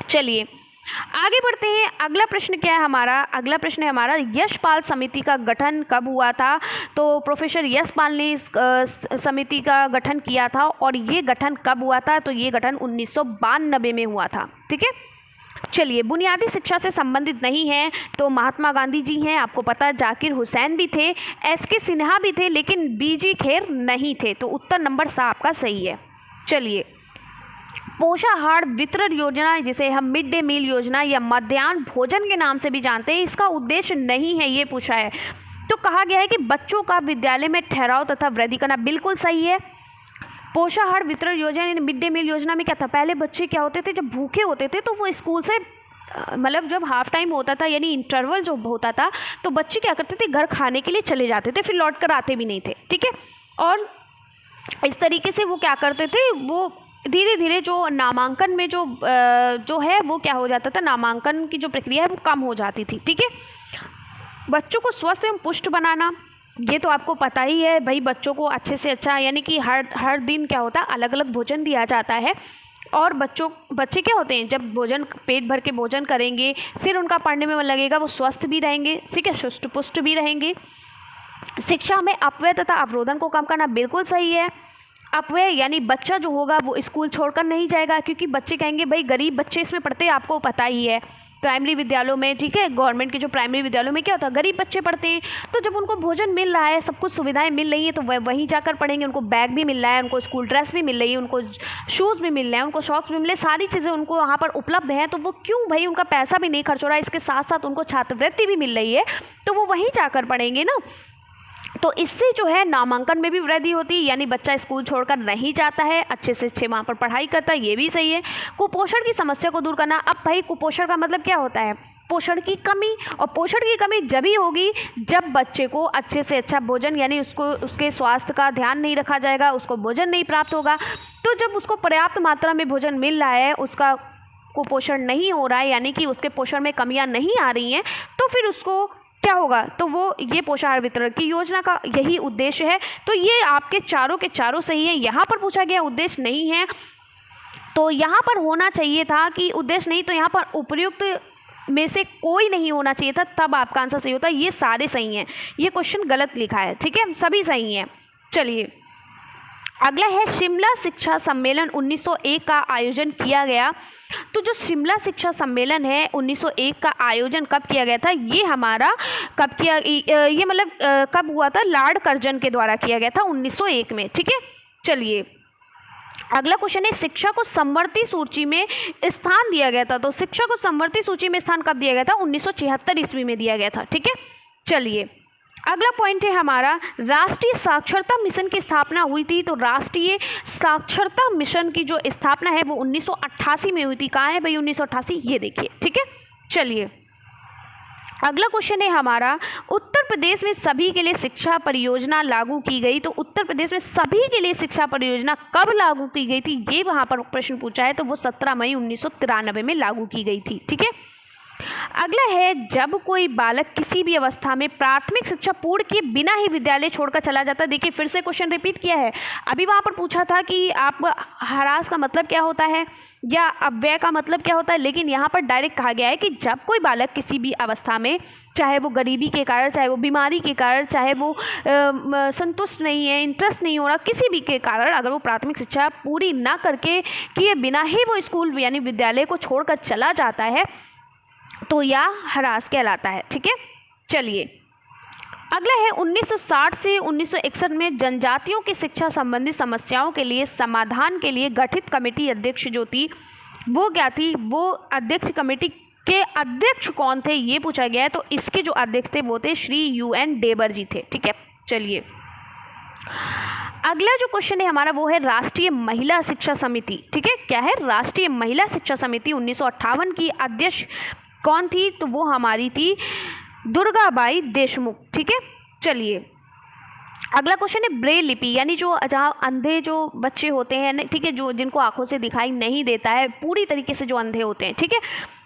चलिए आगे बढ़ते हैं, अगला प्रश्न क्या है हमारा, अगला प्रश्न है हमारा, यशपाल समिति का गठन कब हुआ था, तो प्रोफेसर यशपाल ने इस समिति का गठन किया था और ये गठन कब हुआ था, तो ये गठन 1992 में हुआ था। ठीक है, चलिए बुनियादी शिक्षा से संबंधित नहीं है, तो महात्मा गांधी जी हैं, आपको पता है, जाकिर हुसैन भी थे, एस.के. सिन्हा भी थे, लेकिन बी.जी. खेर नहीं थे, तो उत्तर नंबर सा आपका सही है। चलिए पोषाहार वितरण योजना, जिसे हम मिड डे मील योजना या मध्याह्न भोजन के नाम से भी जानते हैं, इसका उद्देश्य नहीं है, ये पूछा है, तो कहा गया है कि बच्चों का विद्यालय में ठहराव तथा वृद्धि करना, बिल्कुल सही है। पोषाहार वितरण योजना यानी मिड डे मील योजना में क्या था, पहले बच्चे क्या होते थे, जब भूखे होते थे तो वो स्कूल से मतलब जब हाफ टाइम होता था यानी इंटरवल जो होता था, तो बच्चे क्या करते थे, घर खाने के लिए चले जाते थे, फिर लौट कर आते भी नहीं थे। ठीक है, और इस तरीके से वो क्या करते थे, वो धीरे धीरे जो नामांकन में जो है वो क्या हो जाता था, नामांकन की जो प्रक्रिया है वो कम हो जाती थी। ठीक है, बच्चों को स्वस्थ एवं पुष्ट बनाना, ये तो आपको पता ही है भाई, बच्चों को अच्छे से अच्छा यानी कि हर दिन क्या होता है, अलग अलग भोजन दिया जाता है और बच्चे क्या होते हैं, जब भोजन पेट भर के भोजन करेंगे फिर उनका पढ़ने में मन लगेगा, वो स्वस्थ भी रहेंगे, ठीक है, सुष्ट पुष्ट भी रहेंगे। शिक्षा में अपव्यय तथा अवरोधन को कम करना, बिल्कुल सही है। अपव्यय यानी बच्चा जो होगा वो स्कूल छोड़कर नहीं जाएगा, क्योंकि बच्चे कहेंगे भाई गरीब बच्चे इसमें पढ़ते हैं, आपको पता ही है प्राइमरी विद्यालयों में, ठीक है, गवर्नमेंट के जो प्राइमरी विद्यालयों में क्या होता है, गरीब बच्चे पढ़ते हैं, तो जब उनको भोजन मिल रहा है, सब कुछ सुविधाएं मिल रही हैं, तो वह वहीं जाकर पढ़ेंगे, उनको बैग भी मिल रहा है, उनको स्कूल ड्रेस भी मिल रही है, उनको शूज़ भी मिल रहे हैं, उनको सॉक्स भी मिल रहे हैं, सारी चीज़ें उनको वहाँ पर उपलब्ध हैं, तो वो क्यों भाई, उनका पैसा भी नहीं खर्च हो रहा है, इसके साथ साथ उनको छात्रवृत्ति भी मिल रही है, तो वो वहीं जाकर पढ़ेंगे ना। तो इससे जो है नामांकन में भी वृद्धि होती है, यानी बच्चा स्कूल छोड़कर नहीं जाता है, अच्छे से अच्छे वहाँ पर पढ़ाई करता है, ये भी सही है। कुपोषण की समस्या को दूर करना, अब भाई कुपोषण का मतलब क्या होता है, पोषण की कमी, और पोषण की कमी जब ही होगी जब बच्चे को अच्छे से अच्छा भोजन यानी उसके स्वास्थ्य का ध्यान नहीं रखा जाएगा, उसको भोजन नहीं प्राप्त होगा, तो जब उसको पर्याप्त मात्रा में भोजन मिल रहा है, उसका कुपोषण नहीं हो रहा है यानी कि उसके पोषण में कमियां नहीं आ रही हैं, तो फिर उसको क्या होगा, तो वो ये पोषाहार वितरण की योजना का यही उद्देश्य है। तो ये आपके चारों के चारों सही है। यहाँ पर पूछा गया उद्देश्य नहीं है, तो यहाँ पर होना चाहिए था कि उद्देश्य नहीं, तो यहाँ पर उपयुक्त में से कोई नहीं होना चाहिए था, तब आपका आंसर सही होता है। ये सारे सही हैं, ये क्वेश्चन गलत लिखा है, ठीक है, सभी सही हैं। चलिए अगला है, शिमला शिक्षा सम्मेलन 1901 का आयोजन किया गया। तो जो शिमला शिक्षा सम्मेलन है 1901 का आयोजन कब किया गया था, ये हमारा कब किया, ये मतलब कब हुआ था, लॉर्ड कर्जन के द्वारा किया गया था 1901 में, ठीक है। चलिए अगला क्वेश्चन है, शिक्षा को समवर्ती सूची में स्थान दिया गया था। तो शिक्षा को समवर्ती सूची में स्थान कब दिया गया था, 1976 ईस्वी में दिया गया था, ठीक है। चलिए अगला पॉइंट है हमारा, राष्ट्रीय साक्षरता मिशन की स्थापना हुई थी। तो राष्ट्रीय साक्षरता मिशन की जो स्थापना है वो 1988 में हुई थी। कहाँ है भाई 1988, ये देखिए, ठीक है। चलिए अगला क्वेश्चन है हमारा, उत्तर प्रदेश में सभी के लिए शिक्षा परियोजना लागू की गई। तो उत्तर प्रदेश में सभी के लिए शिक्षा परियोजना कब लागू की गई थी, ये वहाँ पर प्रश्न पूछा है। तो वो 17 मई 1993 में लागू की गई थी, ठीक है। अगला है, जब कोई बालक किसी भी अवस्था में प्राथमिक शिक्षा पूर्ण किए बिना ही विद्यालय छोड़कर चला जाता है। देखिए फिर से क्वेश्चन रिपीट किया है। अभी वहाँ पर पूछा था कि आप ह्रास का मतलब क्या होता है या अव्यय का मतलब क्या होता है, लेकिन यहाँ पर डायरेक्ट कहा गया है कि जब कोई बालक किसी भी अवस्था में, चाहे वो गरीबी के कारण, चाहे वो बीमारी के कारण, चाहे वो संतुष्ट नहीं है, इंटरेस्ट नहीं हो रहा, किसी भी के कारण अगर वो प्राथमिक शिक्षा पूरी ना करके किए बिना ही वो स्कूल यानी विद्यालय को छोड़कर चला जाता है तो यह ह्रास कहलाता है। ठीक है, चलिए अगला है 1960 से 1961 में जनजातियों की शिक्षा संबंधी समस्याओं के लिए समाधान के लिए गठित कमेटी अध्यक्ष जो थी वो क्या थी, वो अध्यक्ष कमेटी के अध्यक्ष कौन थे ये पूछा गया है। तो इसके जो अध्यक्ष थे वो थे श्री UN डेबर जी थे। ठीक है, चलिए अगला जो क्वेश्चन है हमारा वो है राष्ट्रीय महिला शिक्षा समिति। ठीक है, क्या है, राष्ट्रीय महिला शिक्षा समिति 1958 की अध्यक्ष कौन थी, तो वो हमारी थी दुर्गाबाई देशमुख। ठीक है, चलिए अगला क्वेश्चन है ब्रेल लिपि, यानी जो जहाँ अंधे जो बच्चे होते हैं, ठीक है, जो जिनको आंखों से दिखाई नहीं देता है पूरी तरीके से, जो अंधे होते हैं, ठीक है,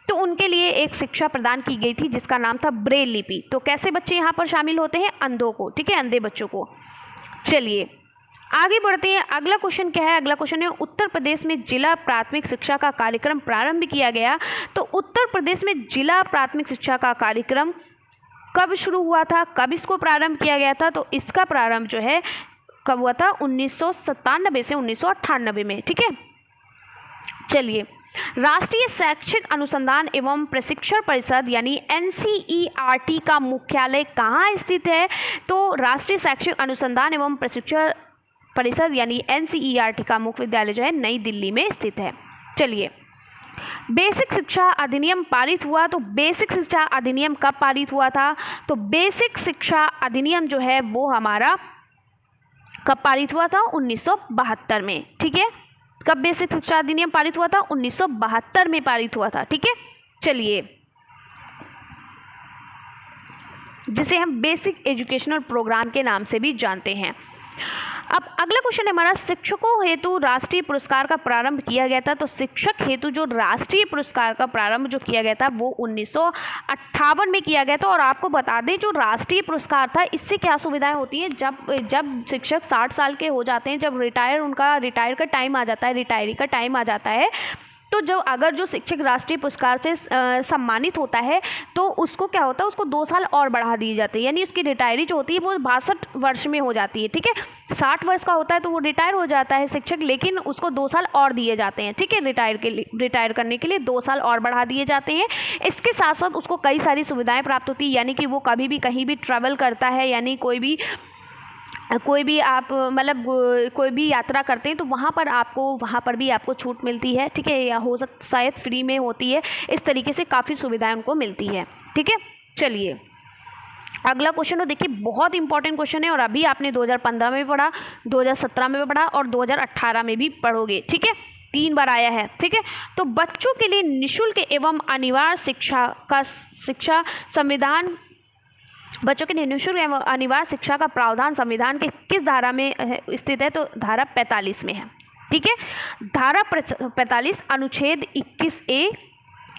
तो उनके लिए एक शिक्षा प्रदान की गई थी जिसका नाम था ब्रेल लिपि। तो कैसे बच्चे यहाँ पर शामिल होते हैं, अंधों को, ठीक है, अंधे बच्चों को। चलिए आगे बढ़ते हैं। अगला क्वेश्चन क्या है, अगला क्वेश्चन है उत्तर प्रदेश में जिला प्राथमिक शिक्षा का कार्यक्रम प्रारंभ किया गया। तो उत्तर प्रदेश में जिला प्राथमिक शिक्षा का कार्यक्रम कब शुरू हुआ था, कब इसको प्रारंभ किया गया था, तो इसका प्रारंभ जो है कब हुआ था, 1997 से 1998 में। ठीक है, चलिए राष्ट्रीय शैक्षिक अनुसंधान एवं प्रशिक्षण परिषद यानी NCERT का मुख्यालय कहाँ स्थित है, तो राष्ट्रीय शैक्षिक अनुसंधान एवं प्रशिक्षण परिषद यानी NCERT का मुख्य विद्यालय जो है नई दिल्ली में स्थित है। चलिए बेसिक शिक्षा अधिनियम पारित हुआ, तो बेसिक शिक्षा अधिनियम कब पारित हुआ था, तो बेसिक शिक्षा अधिनियम जो है वो हमारा कब पारित हुआ था, 1972 में। ठीक है, कब बेसिक शिक्षा अधिनियम पारित हुआ था, 1972 में पारित हुआ था। ठीक है, चलिए जिसे हम बेसिक एजुकेशनल प्रोग्राम के नाम से भी जानते हैं। अब अगला क्वेश्चन है हमारा शिक्षकों हेतु राष्ट्रीय पुरस्कार का प्रारंभ किया गया था। तो शिक्षक हेतु जो राष्ट्रीय पुरस्कार का प्रारंभ जो किया गया था वो 1958 में किया गया था। और आपको बता दें जो राष्ट्रीय पुरस्कार था इससे क्या सुविधाएं होती हैं, जब शिक्षक 60 साल के हो जाते हैं, जब रिटायर का टाइम आ जाता है, रिटायरी का टाइम आ जाता है, तो अगर जो शिक्षक राष्ट्रीय पुरस्कार से सम्मानित होता है तो उसको क्या होता है, उसको 2 साल और बढ़ा दिए जाते हैं, यानी उसकी रिटायरी जो होती है वो 62 वर्ष में हो जाती है। ठीक है, 60 वर्ष का होता है तो वो रिटायर हो जाता है शिक्षक, लेकिन उसको 2 साल और दिए जाते हैं। ठीक है, रिटायर करने के लिए 2 साल और बढ़ा दिए जाते हैं। इसके साथ साथ उसको कई सारी सुविधाएँ प्राप्त होती है, यानी कि वो कभी भी कहीं भी ट्रैवल करता है, यानी कोई भी आप मतलब कोई भी यात्रा करते हैं तो वहाँ पर भी आपको छूट मिलती है। ठीक है, या हो सकता शायद फ्री में होती है, इस तरीके से काफ़ी सुविधाएं उनको मिलती है। ठीक है, चलिए अगला क्वेश्चन, तो देखिए बहुत इंपॉर्टेंट क्वेश्चन है और अभी आपने 2015 में भी पढ़ा, 2017 में भी पढ़ा और 2018 में भी पढ़ोगे। ठीक है, 3 बार आया है। ठीक है, तो बच्चों के लिए निःशुल्क एवं अनिवार्य शिक्षा संविधान, बच्चों के निःशुल्क एवं अनिवार्य शिक्षा का प्रावधान संविधान के किस धारा में स्थित है, तो धारा 45 में है। ठीक है, धारा 45 अनुच्छेद 21A,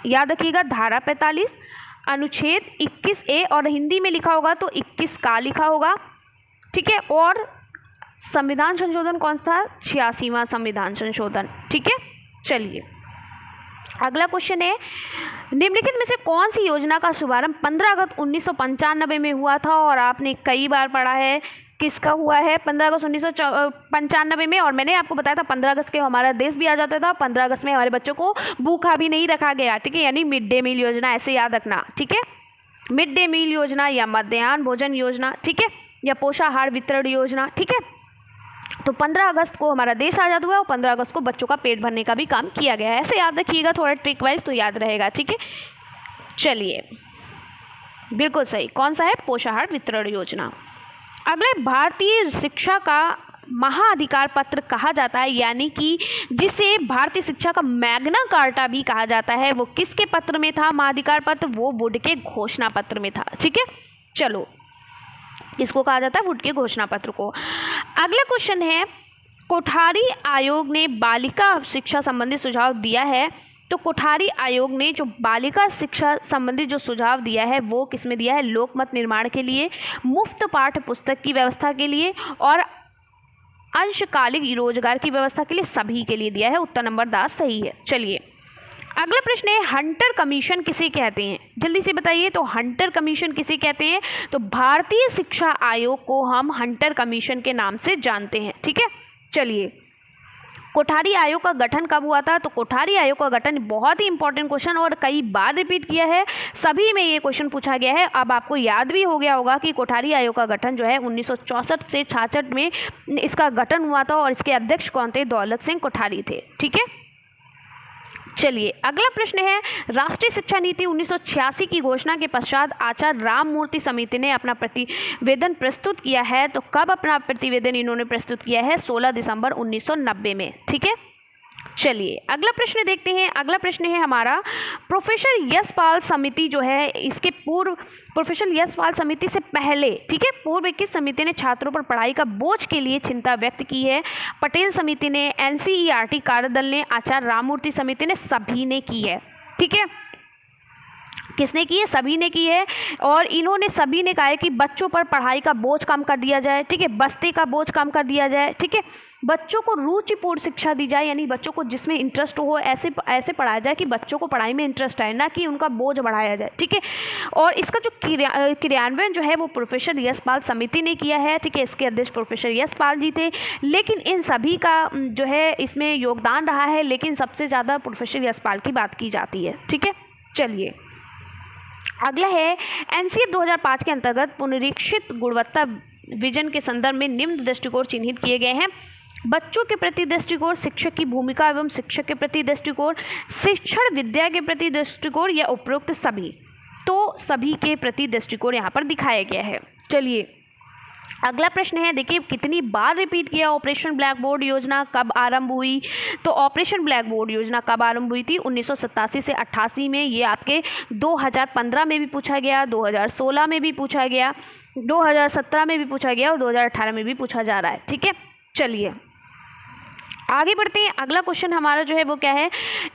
याद रखिएगा धारा 45 अनुच्छेद 21A, और हिंदी में लिखा होगा तो 21 का लिखा होगा। ठीक है, और संविधान संशोधन कौन सा था, 86वां संविधान संशोधन। ठीक है, चलिए अगला क्वेश्चन है निम्नलिखित में से कौन सी योजना का शुभारंभ 15 अगस्त 1995 में हुआ था, और आपने कई बार पढ़ा है किसका हुआ है, 15 अगस्त 1995 में। और मैंने आपको बताया था 15 अगस्त के हमारा देश भी आ जाता था, 15 अगस्त में हमारे बच्चों को भूखा भी नहीं रखा गया। ठीक है, यानी मिड डे मील योजना, ऐसे याद रखना। ठीक है, मिड डे मील योजना या मध्याह्न भोजन योजना, ठीक है, या पोषाहार वितरण योजना। ठीक है, तो 15 अगस्त को हमारा देश आज़ाद हुआ और 15 अगस्त को बच्चों का पेट भरने का भी काम किया गया है। ऐसे याद रखिएगा, थोड़ा ट्रिक वाइज तो याद रहेगा। ठीक है, चलिए बिल्कुल सही, कौन सा है, पोषाहार वितरण योजना। अगले भारतीय शिक्षा का महाअधिकार पत्र कहा जाता है, यानी कि जिसे भारतीय शिक्षा का मैग्ना कार्टा भी कहा जाता है, वो किसके पत्र में था महाअधिकार पत्र, वो वुड के घोषणा पत्र में था। ठीक है, चलो इसको कहा जाता है वुड के घोषणा पत्र को। अगला क्वेश्चन है कोठारी आयोग ने बालिका शिक्षा संबंधी सुझाव दिया है, तो कोठारी आयोग ने जो बालिका शिक्षा संबंधी जो सुझाव दिया है वो किसमें दिया है? लोकमत निर्माण के लिए, मुफ्त पाठ्य पुस्तक की व्यवस्था के लिए और अंशकालिक रोजगार की व्यवस्था के लिए, सभी के लिए दिया है। उत्तर नंबर द सही है। चलिए अगला प्रश्न है, हंटर कमीशन किसे कहते हैं? जल्दी से बताइए। तो हंटर कमीशन किसे कहते हैं? तो भारतीय शिक्षा आयोग को हम हंटर कमीशन के नाम से जानते हैं। ठीक है, चलिए कोठारी आयोग का गठन कब हुआ था? तो कोठारी आयोग का गठन बहुत ही इंपॉर्टेंट क्वेश्चन और कई बार रिपीट किया है, सभी में ये क्वेश्चन पूछा गया है। अब आपको याद भी हो गया होगा कि कोठारी आयोग का गठन जो है 1964 से 66 में इसका गठन हुआ था और इसके अध्यक्ष कौन थे? दौलत सिंह कोठारी थे। ठीक है, चलिए अगला प्रश्न है, राष्ट्रीय शिक्षा नीति 1986 की घोषणा के पश्चात आचार्य राममूर्ति समिति ने अपना प्रतिवेदन प्रस्तुत किया है। तो कब अपना प्रतिवेदन इन्होंने प्रस्तुत किया है? 16 दिसंबर 1990 में। ठीक है, चलिए अगला प्रश्न देखते हैं। अगला प्रश्न है हमारा, प्रोफेसर यशपाल समिति जो है, इसके पूर्व प्रोफेसर यशपाल समिति से पहले, ठीक है, पूर्व किस समिति ने छात्रों पर पढ़ाई का बोझ के लिए चिंता व्यक्त की है? पटेल समिति ने, एनसीईआरटी कार्यदल ने, आचार्य राममूर्ति समिति ने, सभी ने की है। ठीक है, किसने की है? सभी ने की है। और इन्होंने सभी ने कहा है कि बच्चों पर पढ़ाई का बोझ कम कर दिया जाए। ठीक है, बस्ते का बोझ कम कर दिया जाए। ठीक है, बच्चों को रुचिपूर्ण शिक्षा दी जाए, यानी बच्चों को जिसमें इंटरेस्ट हो ऐसे पढ़ाया जाए कि बच्चों को पढ़ाई में इंटरेस्ट आए, ना कि उनका बोझ बढ़ाया जाए। ठीक है, और इसका जो क्रियान्वयन जो है वो प्रोफेसर यशपाल समिति ने किया है। ठीक है, इसके अध्यक्ष प्रोफेसर यशपाल जी थे, लेकिन इन सभी का जो है इसमें योगदान रहा है, लेकिन सबसे ज़्यादा प्रोफेसर यशपाल की बात की जाती है। ठीक है, चलिए अगला है, एनसीएफ 2005 के अंतर्गत पुनरीक्षित गुणवत्ता विजन के संदर्भ में निम्न दृष्टिकोण चिन्हित किए गए हैं। बच्चों के प्रति दृष्टिकोण, शिक्षक की भूमिका एवं शिक्षक के प्रति दृष्टिकोण, शिक्षण विद्या के प्रति दृष्टिकोण या उपरोक्त सभी। तो सभी के प्रति दृष्टिकोण यहाँ पर दिखाया गया है। चलिए अगला प्रश्न है, देखिए कितनी बार रिपीट किया ऑपरेशन ब्लैक बोर्ड योजना कब आरंभ हुई? तो ऑपरेशन ब्लैक बोर्ड योजना कब आरंभ हुई थी? 1987 से 88 में। ये आपके 2015 में भी पूछा गया, 2016 में भी पूछा गया, 2017 में भी पूछा गया और 2018 में भी पूछा जा रहा है। ठीक है, चलिए आगे बढ़ते हैं। अगला क्वेश्चन हमारा जो है वो क्या है,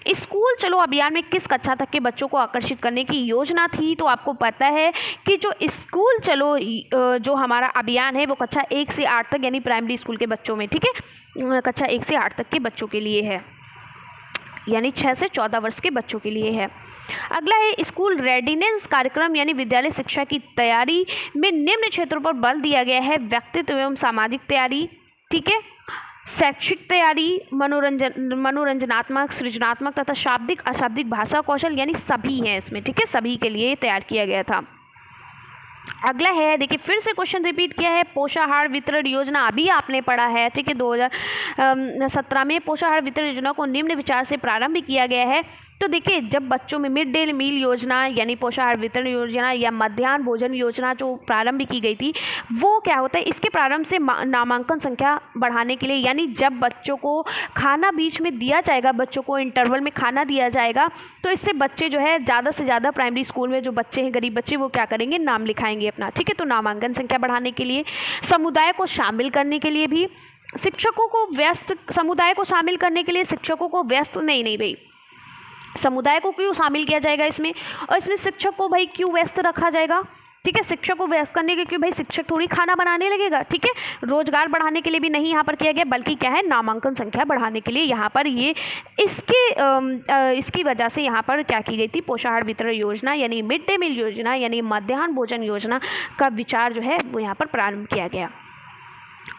स्कूल चलो अभियान में किस कक्षा तक के बच्चों को आकर्षित करने की योजना थी? तो आपको पता है कि जो स्कूल चलो जो हमारा अभियान है वो कक्षा 1 से 8 तक, यानी प्राइमरी स्कूल के बच्चों में, ठीक है, कक्षा 1 से 8 तक के बच्चों के लिए है, यानी 6 से 14 वर्ष के बच्चों के लिए है। अगला है, स्कूल रेडिनेंस कार्यक्रम यानी विद्यालय शिक्षा की तैयारी में निम्न क्षेत्रों पर बल दिया गया है। व्यक्तित्व एवं सामाजिक तैयारी, ठीक है, शैक्षिक तैयारी, मनोरंजनात्मक, सृजनात्मक तथा शाब्दिक अशाब्दिक भाषा कौशल, यानी सभी हैं इसमें। ठीक है, सभी के लिए तैयार किया गया था। अगला है, देखिए फिर से क्वेश्चन रिपीट किया है, पोषाहार वितरण योजना अभी आपने पढ़ा है। ठीक है, 2017 में पोषाहार वितरण योजना को निम्न विचार से प्रारंभ किया गया है। तो देखिए जब बच्चों में मिड डे मील योजना यानी पोषाहार वितरण योजना या मध्याह्न भोजन योजना जो प्रारंभ की गई थी, वो क्या होता है, इसके प्रारंभ से नामांकन संख्या बढ़ाने के लिए, यानी जब बच्चों को खाना बीच में दिया जाएगा, बच्चों को इंटरवल में खाना दिया जाएगा, तो इससे बच्चे जो है ज़्यादा से ज़्यादा प्राइमरी स्कूल में जो बच्चे हैं, गरीब बच्चे, वो क्या करेंगे, नाम लिखाएंगे अपना। ठीक है, तो नामांकन संख्या बढ़ाने के लिए, समुदाय को शामिल करने के लिए भी, शिक्षकों को व्यस्त, समुदाय को शामिल करने के लिए शिक्षकों को व्यस्त नहीं भाई, समुदाय को क्यों शामिल किया जाएगा इसमें, और इसमें शिक्षक को भाई क्यों व्यस्त रखा जाएगा? ठीक है, शिक्षक को व्यस्त करने के क्यों भाई, शिक्षक थोड़ी खाना बनाने लगेगा। ठीक है, रोजगार बढ़ाने के लिए भी नहीं यहाँ पर किया गया, बल्कि क्या है, नामांकन संख्या बढ़ाने के लिए यहाँ पर ये इसकी वजह से यहाँ पर क्या की गई थी, पोषाहार वितरण योजना यानी मिड डे मील योजना यानी मध्याह्न भोजन योजना का विचार जो है वो यहाँ पर प्रारंभ किया गया।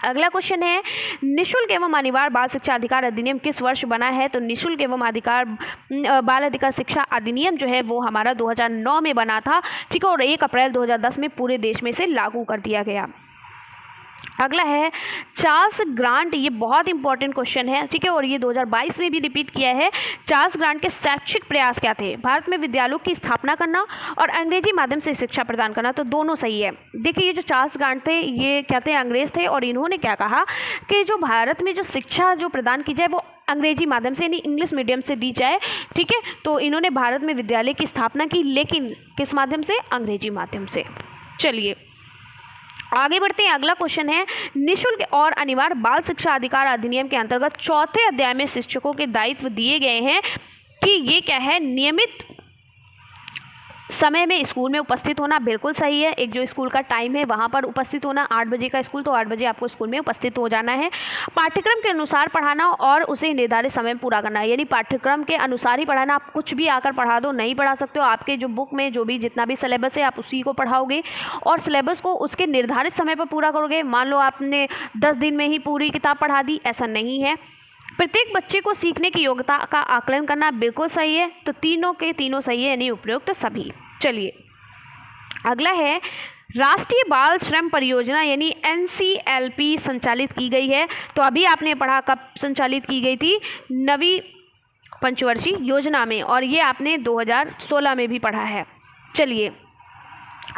अगला क्वेश्चन है, निःशुल्क एवं अनिवार्य बाल शिक्षा अधिकार अधिनियम किस वर्ष बना है? तो निःशुल्क एवं बाल अधिकार शिक्षा अधिनियम जो है वो हमारा 2009 में बना था। ठीक है, और 1 अप्रैल 2010 में पूरे देश में से लागू कर दिया गया। अगला है, चार्ल्स ग्रांट, ये बहुत इंपॉर्टेंट क्वेश्चन है। ठीक है, और ये 2022 में भी रिपीट किया है। चार्ल्स ग्रांट के शैक्षिक प्रयास क्या थे? भारत में विद्यालयों की स्थापना करना और अंग्रेजी माध्यम से शिक्षा प्रदान करना। तो दोनों सही है। देखिए ये जो चार्ल्स ग्रांट थे, ये क्या थे, अंग्रेज थे, और इन्होंने क्या कहा कि जो भारत में जो शिक्षा जो प्रदान की जाए वो अंग्रेजी माध्यम से यानी इंग्लिश मीडियम से दी जाए। ठीक है, तो इन्होंने भारत में विद्यालय की स्थापना की, लेकिन किस माध्यम से? अंग्रेजी माध्यम से। चलिए आगे बढ़ते हैं। अगला क्वेश्चन है, निःशुल्क और अनिवार्य बाल शिक्षा अधिकार अधिनियम के अंतर्गत 4थे अध्याय में शिक्षकों के दायित्व दिए गए हैं। कि ये क्या है, नियमित समय में स्कूल में उपस्थित होना बिल्कुल सही है। एक जो स्कूल का टाइम है वहाँ पर उपस्थित होना, 8 बजे का स्कूल तो 8 बजे आपको स्कूल में उपस्थित हो जाना है। पाठ्यक्रम के अनुसार पढ़ाना और उसे निर्धारित समय में पूरा करना, यानी पाठ्यक्रम के अनुसार ही पढ़ाना। आप कुछ भी आकर पढ़ा दो, नहीं पढ़ा सकते हो। आपके जो बुक में जो भी जितना भी सिलेबस है आप उसी को पढ़ाओगे और सिलेबस को उसके निर्धारित समय पर पूरा करोगे। मान लो आपने 10 दिन में ही पूरी किताब पढ़ा दी, ऐसा नहीं है। प्रत्येक बच्चे को सीखने की योग्यता का आकलन करना बिल्कुल सही है। तो तीनों के तीनों सही है, यानी उपयुक्त सभी। चलिए अगला है, राष्ट्रीय बाल श्रम परियोजना यानी NCLP संचालित की गई है। तो अभी आपने पढ़ा कब संचालित की गई थी, नवी पंचवर्षीय योजना में, और ये आपने 2016 में भी पढ़ा है। चलिए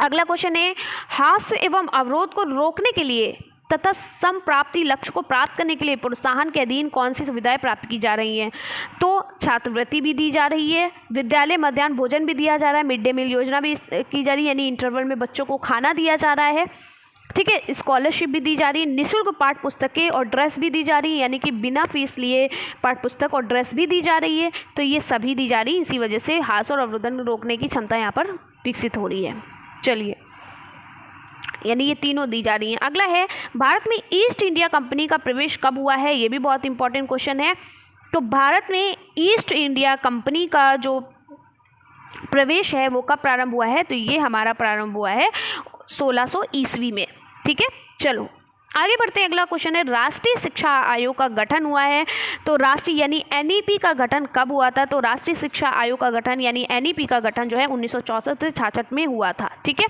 अगला क्वेश्चन है, हास्य एवं अवरोध को रोकने के लिए तथा समप्राप्ति लक्ष्य को प्राप्त करने के लिए प्रोत्साहन के अधीन कौन सी सुविधाएं प्राप्त की जा रही हैं। तो छात्रवृत्ति भी दी जा रही है, विद्यालय मध्याह्न भोजन भी दिया जा रहा है, मिड डे मील योजना भी की जा रही है, यानी इंटरवल में बच्चों को खाना दिया जा रहा है। ठीक है, स्कॉलरशिप भी दी जा रही है, निःशुल्क पाठ्य पुस्तकें और ड्रेस भी दी जा रही है, यानी कि बिना फीस लिए पाठ्य पुस्तक और ड्रेस भी दी जा रही है। तो ये सभी दी जा रही है, इसी वजह से हास्य और अवरोधन रोकने की क्षमता यहाँ पर विकसित हो रही है। चलिए, यानी ये तीनों दी जा रही हैं। अगला है, भारत में ईस्ट इंडिया कंपनी का प्रवेश कब हुआ है, ये भी बहुत इंपॉर्टेंट क्वेश्चन है। तो भारत में ईस्ट इंडिया कंपनी का जो प्रवेश है वो कब प्रारंभ हुआ है, तो ये हमारा प्रारंभ हुआ है 1600 ईस्वी में। ठीक है, चलो आगे बढ़ते हैं। अगला क्वेश्चन है, राष्ट्रीय शिक्षा आयोग का गठन हुआ है। तो राष्ट्रीय यानी NEP का गठन कब हुआ था, तो राष्ट्रीय शिक्षा आयोग का गठन यानी NEP का गठन जो है 1964 से 66 में हुआ था। ठीक है,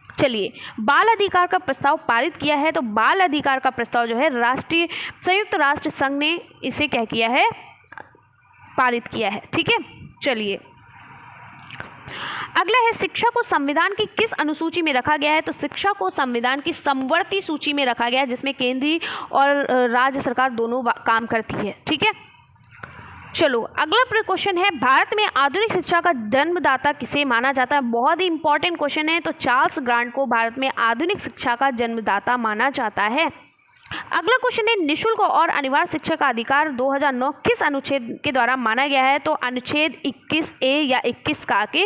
चलिए बाल अधिकार का प्रस्ताव पारित किया है। तो बाल अधिकार का प्रस्ताव जो है राष्ट्रीय संयुक्त राष्ट्र संघ ने इसे क्या किया है, पारित किया है। ठीक है, चलिए अगला है, शिक्षा को संविधान की किस अनुसूची में रखा गया है। तो शिक्षा को संविधान की समवर्ती सूची में रखा गया है, जिसमें केंद्रीय और राज्य सरकार दोनों काम करती है। ठीक है, चलो अगला क्वेश्चन है, भारत में आधुनिक शिक्षा का जन्मदाता किसे माना जाता है। बहुत ही इंपॉर्टेंट क्वेश्चन है। तो चार्ल्स ग्रांट को भारत में आधुनिक शिक्षा का जन्मदाता माना जाता है। अगला क्वेश्चन है, निःशुल्क और अनिवार्य शिक्षा का अधिकार 2009 किस अनुच्छेद के द्वारा माना गया है। तो अनुच्छेद 21A या 21 का के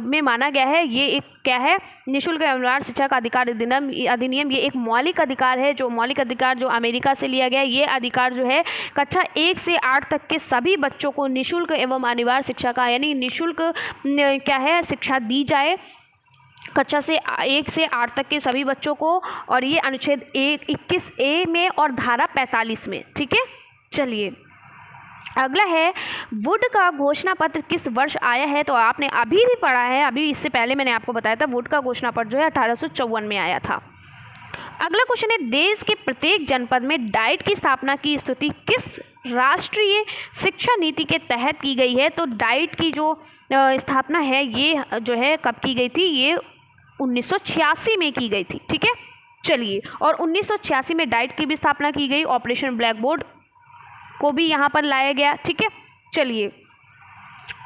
में माना गया है। ये एक क्या है, निःशुल्क अनिवार्य शिक्षा का अधिकार अधिनियम। ये एक मौलिक अधिकार है, जो मौलिक अधिकार जो अमेरिका से लिया गया है। ये अधिकार जो है कक्षा 1 से 8 तक के सभी बच्चों को निःशुल्क एवं अनिवार्य शिक्षा का यानी निःशुल्क क्या है शिक्षा दी जाए, कक्षा से 1 से 8 तक के सभी बच्चों को। और ये अनुच्छेद 21A में और धारा 45 में। ठीक है, चलिए अगला है, वुड का घोषणा पत्र किस वर्ष आया है। तो आपने अभी भी पढ़ा है, अभी इससे पहले मैंने आपको बताया था, वुड का घोषणा पत्र जो है 1854 में आया था। अगला क्वेश्चन है, देश के प्रत्येक जनपद में डाइट की स्थापना की स्तुति किस राष्ट्रीय शिक्षा नीति के तहत की गई है। तो डाइट की जो स्थापना है ये जो है कब की गई थी, ये 1986 में की गई थी। ठीक है, चलिए और 1986 में डाइट की भी स्थापना की गई। ऑपरेशन ब्लैक बोर्ड को भी यहाँ पर लाया गया। ठीक है, चलिए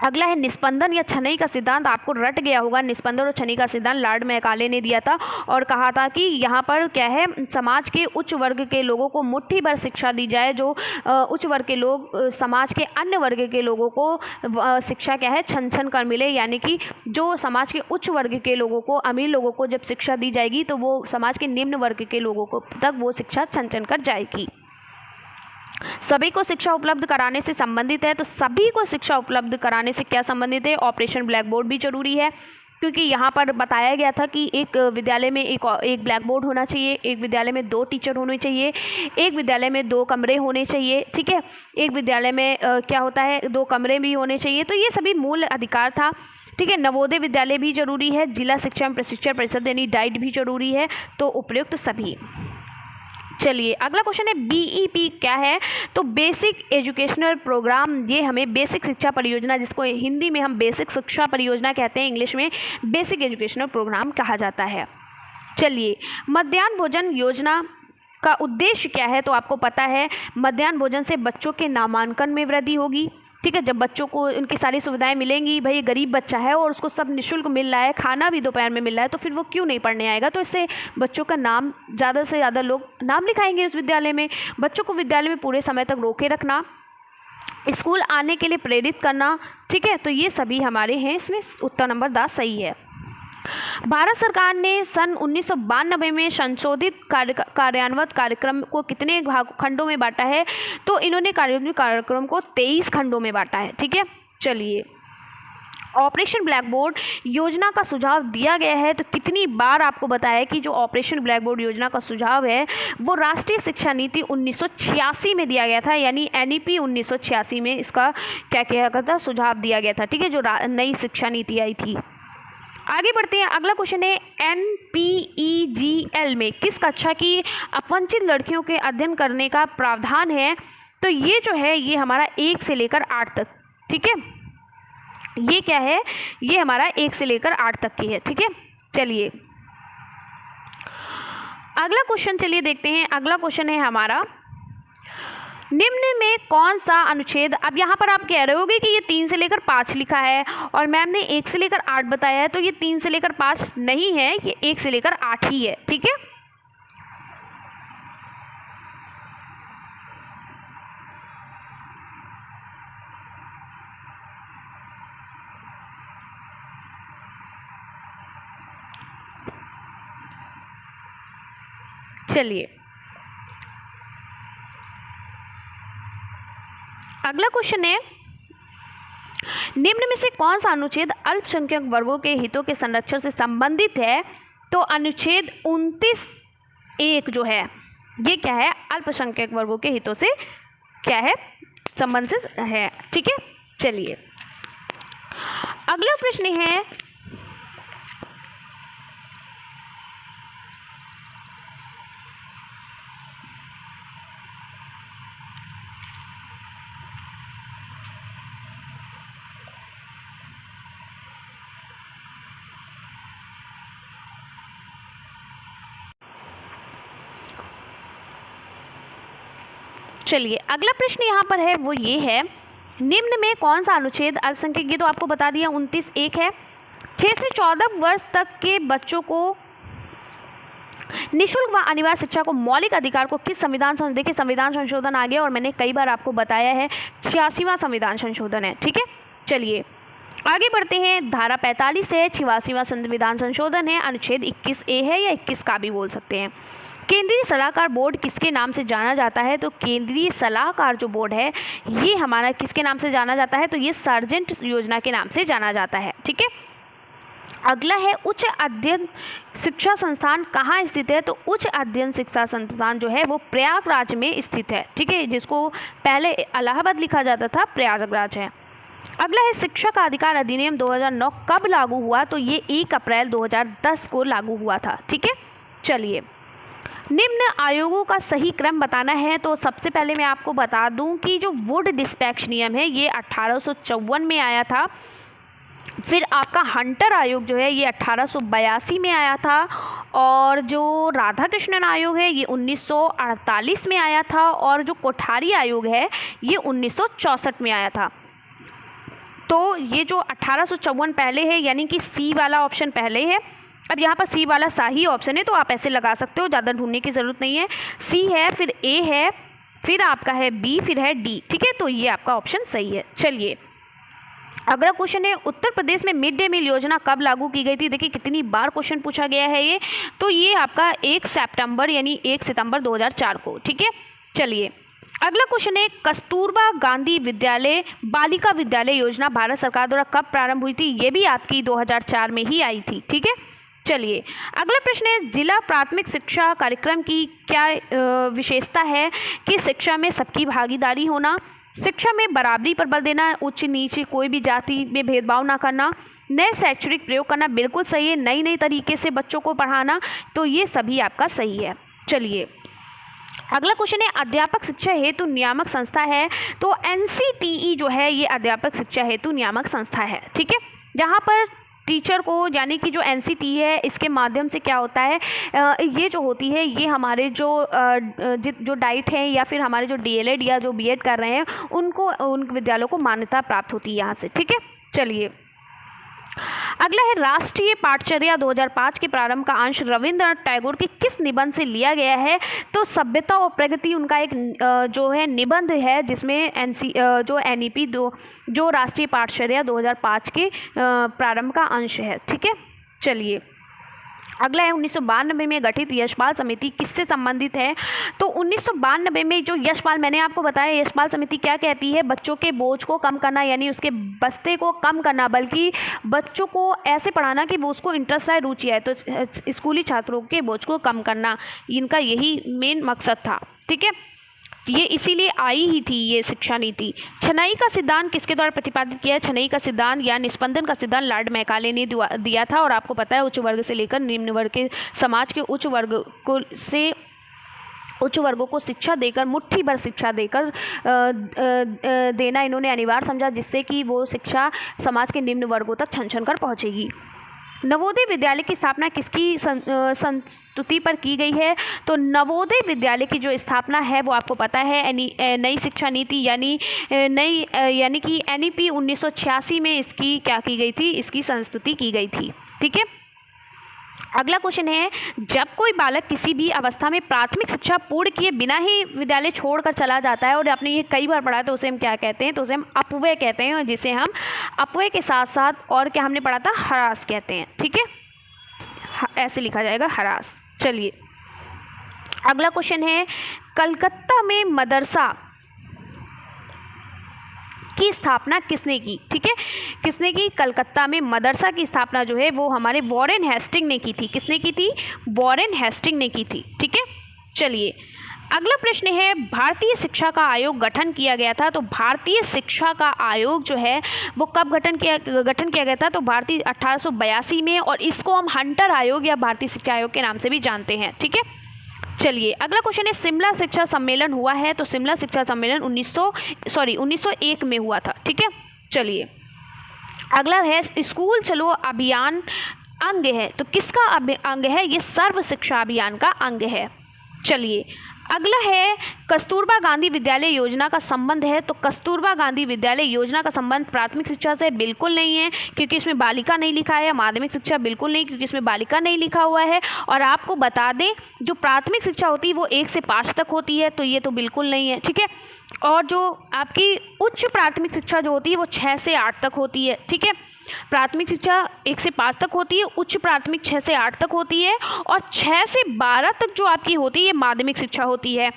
अगला है, निस्पंदन या छनई का सिद्धांत आपको रट गया होगा। निस्पंदन और छनई का सिद्धांत लॉर्ड मैकाले ने दिया था और कहा था कि यहाँ पर क्या है, समाज के उच्च वर्ग के लोगों को मुट्ठी भर शिक्षा दी जाए। जो उच्च वर्ग के लोग समाज के अन्य वर्ग के लोगों को शिक्षा क्या है, छन छन कर मिले, यानी कि जो समाज के उच्च वर्ग के लोगों को, अमीर लोगों को जब शिक्षा दी जाएगी तो वो समाज के निम्न वर्ग के लोगों को तक वो शिक्षा छन छन कर जाएगी। सभी को शिक्षा उपलब्ध कराने से संबंधित है। तो सभी को शिक्षा उपलब्ध कराने से क्या संबंधित है, ऑपरेशन ब्लैक बोर्ड भी जरूरी है, क्योंकि यहाँ पर बताया गया था कि एक विद्यालय में एक ब्लैक बोर्ड होना चाहिए, एक विद्यालय में 2 टीचर होने चाहिए, एक विद्यालय में 2 कमरे होने चाहिए। ठीक है, एक विद्यालय में क्या होता है, 2 कमरे भी होने चाहिए। तो ये सभी मूल अधिकार था। ठीक है, नवोदय विद्यालय भी जरूरी है, जिला शिक्षा एवं प्रशिक्षण परिषद यानी डाइट भी जरूरी है। तो उपयुक्त सभी। चलिए अगला क्वेश्चन है, BEP क्या है। तो बेसिक एजुकेशनल प्रोग्राम, ये हमें बेसिक शिक्षा परियोजना, जिसको हिंदी में हम बेसिक शिक्षा परियोजना कहते हैं, इंग्लिश में बेसिक एजुकेशनल प्रोग्राम कहा जाता है। चलिए मध्याह्न भोजन योजना का उद्देश्य क्या है। तो आपको पता है, मध्याह्न भोजन से बच्चों के नामांकन में वृद्धि होगी। ठीक है, जब बच्चों को उनकी सारी सुविधाएं मिलेंगी, भाई गरीब बच्चा है और उसको सब निःशुल्क मिल रहा है, खाना भी दोपहर में मिल रहा है, तो फिर वो क्यों नहीं पढ़ने आएगा। तो इससे बच्चों का नाम, ज़्यादा से ज़्यादा लोग नाम लिखाएंगे उस विद्यालय में। बच्चों को विद्यालय में पूरे समय तक रोके रखना स्कूल आने के लिए प्रेरित करना, ठीक है। तो ये सभी हमारे हैं, इसमें उत्तर नंबर 10 सही है। भारत सरकार ने सन 1992 में संशोधित कार्यान्वित कार्यक्रम को कितने खंडों में बांटा है? तो इन्होंने कार्यान्वित कार्यक्रम को 23 खंडों में बांटा है, ठीक है। चलिए, ऑपरेशन ब्लैक बोर्ड योजना का सुझाव दिया गया है, तो कितनी बार आपको बताया कि जो ऑपरेशन ब्लैक बोर्ड योजना का सुझाव है वो राष्ट्रीय शिक्षा नीति 1986 में दिया गया था, यानी NEP 1986 में इसका क्या किया गया था, सुझाव दिया गया था, ठीक है, जो नई शिक्षा नीति आई थी। आगे बढ़ते हैं, अगला क्वेश्चन है NPEGL में किस कक्षा की अपवंचित लड़कियों के अध्ययन करने का प्रावधान है? तो ये जो है ये हमारा 1 से लेकर 8 तक, ठीक है। ये क्या है, ये हमारा 1 से लेकर 8 तक की है, ठीक है। चलिए अगला क्वेश्चन चलिए देखते हैं। अगला क्वेश्चन है हमारा, निम्न में कौन सा अनुच्छेद, अब यहाँ पर आप कह रहे होगे कि ये 3 से लेकर 5 लिखा है और मैम ने 1 से लेकर 8 बताया है, तो ये 3 से लेकर 5 नहीं है, ये 1 से लेकर 8 ही है, ठीक है। चलिए अगला क्वेश्चन है, निम्न में से कौन सा अनुच्छेद अल्पसंख्यक वर्गों के हितों के संरक्षण से संबंधित है? तो अनुच्छेद 29(1) जो है ये क्या है, अल्पसंख्यक वर्गों के हितों से क्या है, संबंधित है, ठीक है। चलिए अगला प्रश्न है, चलिए अगला प्रश्न यहाँ पर है वो ये है, निम्न में कौन सा अनुच्छेद अल्पसंख्यक, ये तो आपको बता दिया 29(1) है, 6 से 14 वर्ष तक के बच्चों को निःशुल्क व अनिवार्य शिक्षा को मौलिक अधिकार को किस संविधान संशोधन, देखिए संविधान संशोधन आ गया और मैंने कई बार आपको बताया है 86वां संविधान संशोधन है, ठीक है। चलिए आगे बढ़ते हैं, धारा 45 है, 86वां संविधान संशोधन है, अनुच्छेद 21(a) है या 21 का भी बोल सकते हैं। केंद्रीय सलाहकार बोर्ड किसके नाम से जाना जाता है? तो केंद्रीय सलाहकार जो बोर्ड है ये हमारा किसके नाम से जाना जाता है? तो ये सार्जेंट योजना के नाम से जाना जाता है, ठीक है। अगला है, उच्च अध्ययन शिक्षा संस्थान कहाँ स्थित है? तो उच्च अध्ययन शिक्षा संस्थान जो है वो प्रयागराज में स्थित है, ठीक है, जिसको पहले इलाहाबाद लिखा जाता था, प्रयागराज है। अगला है, शिक्षा का अधिकार अधिनियम 2009 कब लागू हुआ? तो ये 1 अप्रैल 2010 को लागू हुआ था, ठीक है। चलिए निम्न आयोगों का सही क्रम बताना है, तो सबसे पहले मैं आपको बता दूं कि जो वुड डिस्पैच नियम है ये 1854 में आया था, फिर आपका हंटर आयोग जो है ये 1882 में आया था, और जो राधाकृष्णन आयोग है ये 1948 में आया था, और जो कोठारी आयोग है ये 1964 में आया था। तो ये जो 1854 पहले है, यानी कि सी वाला ऑप्शन पहले है। अब यहाँ पर सी वाला सही ऑप्शन है, तो आप ऐसे लगा सकते हो, ज़्यादा ढूंढने की ज़रूरत नहीं है। सी है, फिर ए है, फिर आपका है बी, फिर है डी, ठीक है। तो ये आपका ऑप्शन सही है। चलिए अगला क्वेश्चन है, उत्तर प्रदेश में मिड डे मील योजना कब लागू की गई थी? देखिए कितनी बार क्वेश्चन पूछा गया है ये, तो ये आपका 1 सितंबर यानी 1 सितंबर 2004 को, ठीक है। चलिए अगला क्वेश्चन है, कस्तूरबा गांधी विद्यालय बालिका विद्यालय योजना भारत सरकार द्वारा कब प्रारंभ हुई थी? ये भी आपकी 2004 में ही आई थी, ठीक है। चलिए अगला प्रश्न है, जिला प्राथमिक शिक्षा कार्यक्रम की क्या विशेषता है? कि शिक्षा में सबकी भागीदारी होना, शिक्षा में बराबरी पर बल देना, उच्च नीचे कोई भी जाति में भेदभाव ना करना, नए शैक्षणिक प्रयोग करना, बिल्कुल सही है, नई नई तरीके से बच्चों को पढ़ाना, तो ये सभी आपका सही है। चलिए अगला क्वेश्चन है, अध्यापक शिक्षा हेतु नियामक संस्था है? तो NCTE जो है ये अध्यापक शिक्षा हेतु नियामक संस्था है, ठीक है। जहाँ पर टीचर को, यानी कि जो NCTE है इसके माध्यम से क्या होता है, ये जो होती है ये हमारे जो डाइट है या फिर हमारे जो DLED या जो B.Ed कर रहे हैं उनको, उन विद्यालयों को मान्यता प्राप्त होती है यहाँ से, ठीक है। चलिए अगला है राष्ट्रीय पाठचर्या 2005 के प्रारंभ का अंश रविंद्रनाथ टैगोर के किस निबंध से लिया गया है? तो सभ्यता और प्रगति उनका एक जो है निबंध है, जिसमें NEP जो राष्ट्रीय पाठचर्या 2005 के प्रारंभ का अंश है। ठीक है, चलिए अगला है 1992 में गठित यशपाल समिति किससे संबंधित है? तो 1992 में जो यशपाल, मैंने आपको बताया यशपाल समिति क्या कहती है, बच्चों के बोझ को कम करना, यानी उसके बस्ते को कम करना, बल्कि बच्चों को ऐसे पढ़ाना कि वो उसको इंटरेस्ट है, रुचि है, तो स्कूली छात्रों के बोझ को कम करना, इनका यही मेन मकसद था। ठीक है, ये इसीलिए आई ही थी ये शिक्षा नीति। छनाई का सिद्धांत किसके द्वारा प्रतिपादित किया है? छनाई का सिद्धांत या निस्पंदन का सिद्धांत लॉर्ड मैकाले ने दिया था। और आपको पता है उच्च वर्ग से लेकर निम्न वर्ग के समाज के उच्च वर्गों को शिक्षा देकर, मुट्ठी भर शिक्षा देकर देना इन्होंने अनिवार्य समझा, जिससे कि वो शिक्षा समाज के निम्न वर्गों तक छन छन कर पहुँचेगी। नवोदय विद्यालय की स्थापना किसकी संस्तुति पर की गई है? तो नवोदय विद्यालय की जो स्थापना है वो आपको पता है नई शिक्षा नीति यानी कि NEP 1986 में इसकी क्या की गई थी, इसकी संस्तुति की गई थी। ठीक है, अगला क्वेश्चन है, जब कोई बालक किसी भी अवस्था में प्राथमिक शिक्षा पूर्ण किए बिना ही विद्यालय छोड़कर चला जाता है, और आपने ये कई बार पढ़ा है, तो उसे हम क्या कहते हैं? तो उसे हम अपव्यय कहते हैं, और जिसे हम अपव्यय के साथ साथ और क्या हमने पढ़ा था, ह्रास कहते हैं। ठीक है, ऐसे लिखा जाएगा ह्रास। चलिए अगला क्वेश्चन है, कलकत्ता में मदरसा की स्थापना किसने की? ठीक है, किसने की? कलकत्ता में मदरसा की स्थापना जो है वो हमारे वॉरेन हेस्टिंग ने की थी। किसने की थी? वॉरेन हेस्टिंग ने की थी। ठीक है, चलिए अगला प्रश्न है, भारतीय शिक्षा का आयोग गठन किया गया था। तो भारतीय शिक्षा का आयोग जो है वो कब गठन किया गया था? तो भारतीय 1882 में, और इसको हम हंटर आयोग या भारतीय शिक्षा आयोग के नाम से भी जानते हैं। ठीक है, चलिए अगला क्वेश्चन है, शिमला शिक्षा सम्मेलन हुआ है। तो शिमला शिक्षा सम्मेलन 1901 में हुआ था। ठीक है, चलिए अगला है, स्कूल चलो अभियान अंग है। तो किसका अंग है? ये सर्व शिक्षा अभियान का अंग है। चलिए अगला है, कस्तूरबा गांधी विद्यालय योजना का संबंध है। तो कस्तूरबा गांधी विद्यालय योजना का संबंध प्राथमिक शिक्षा से बिल्कुल नहीं है, क्योंकि इसमें बालिका नहीं लिखा है। माध्यमिक शिक्षा बिल्कुल नहीं, क्योंकि इसमें बालिका नहीं लिखा हुआ है। और आपको बता दें, जो प्राथमिक शिक्षा होती है वो 1 से 5 तक होती है, तो ये तो बिल्कुल नहीं है। ठीक है, और जो आपकी उच्च प्राथमिक शिक्षा जो होती है वो 6 से 8 तक होती है। ठीक है, प्राथमिक शिक्षा 1 से 5 तक होती है, उच्च प्राथमिक 6 से 8 तक होती है, और 6 से 12 तक जो आपकी होती है ये माध्यमिक शिक्षा होती है।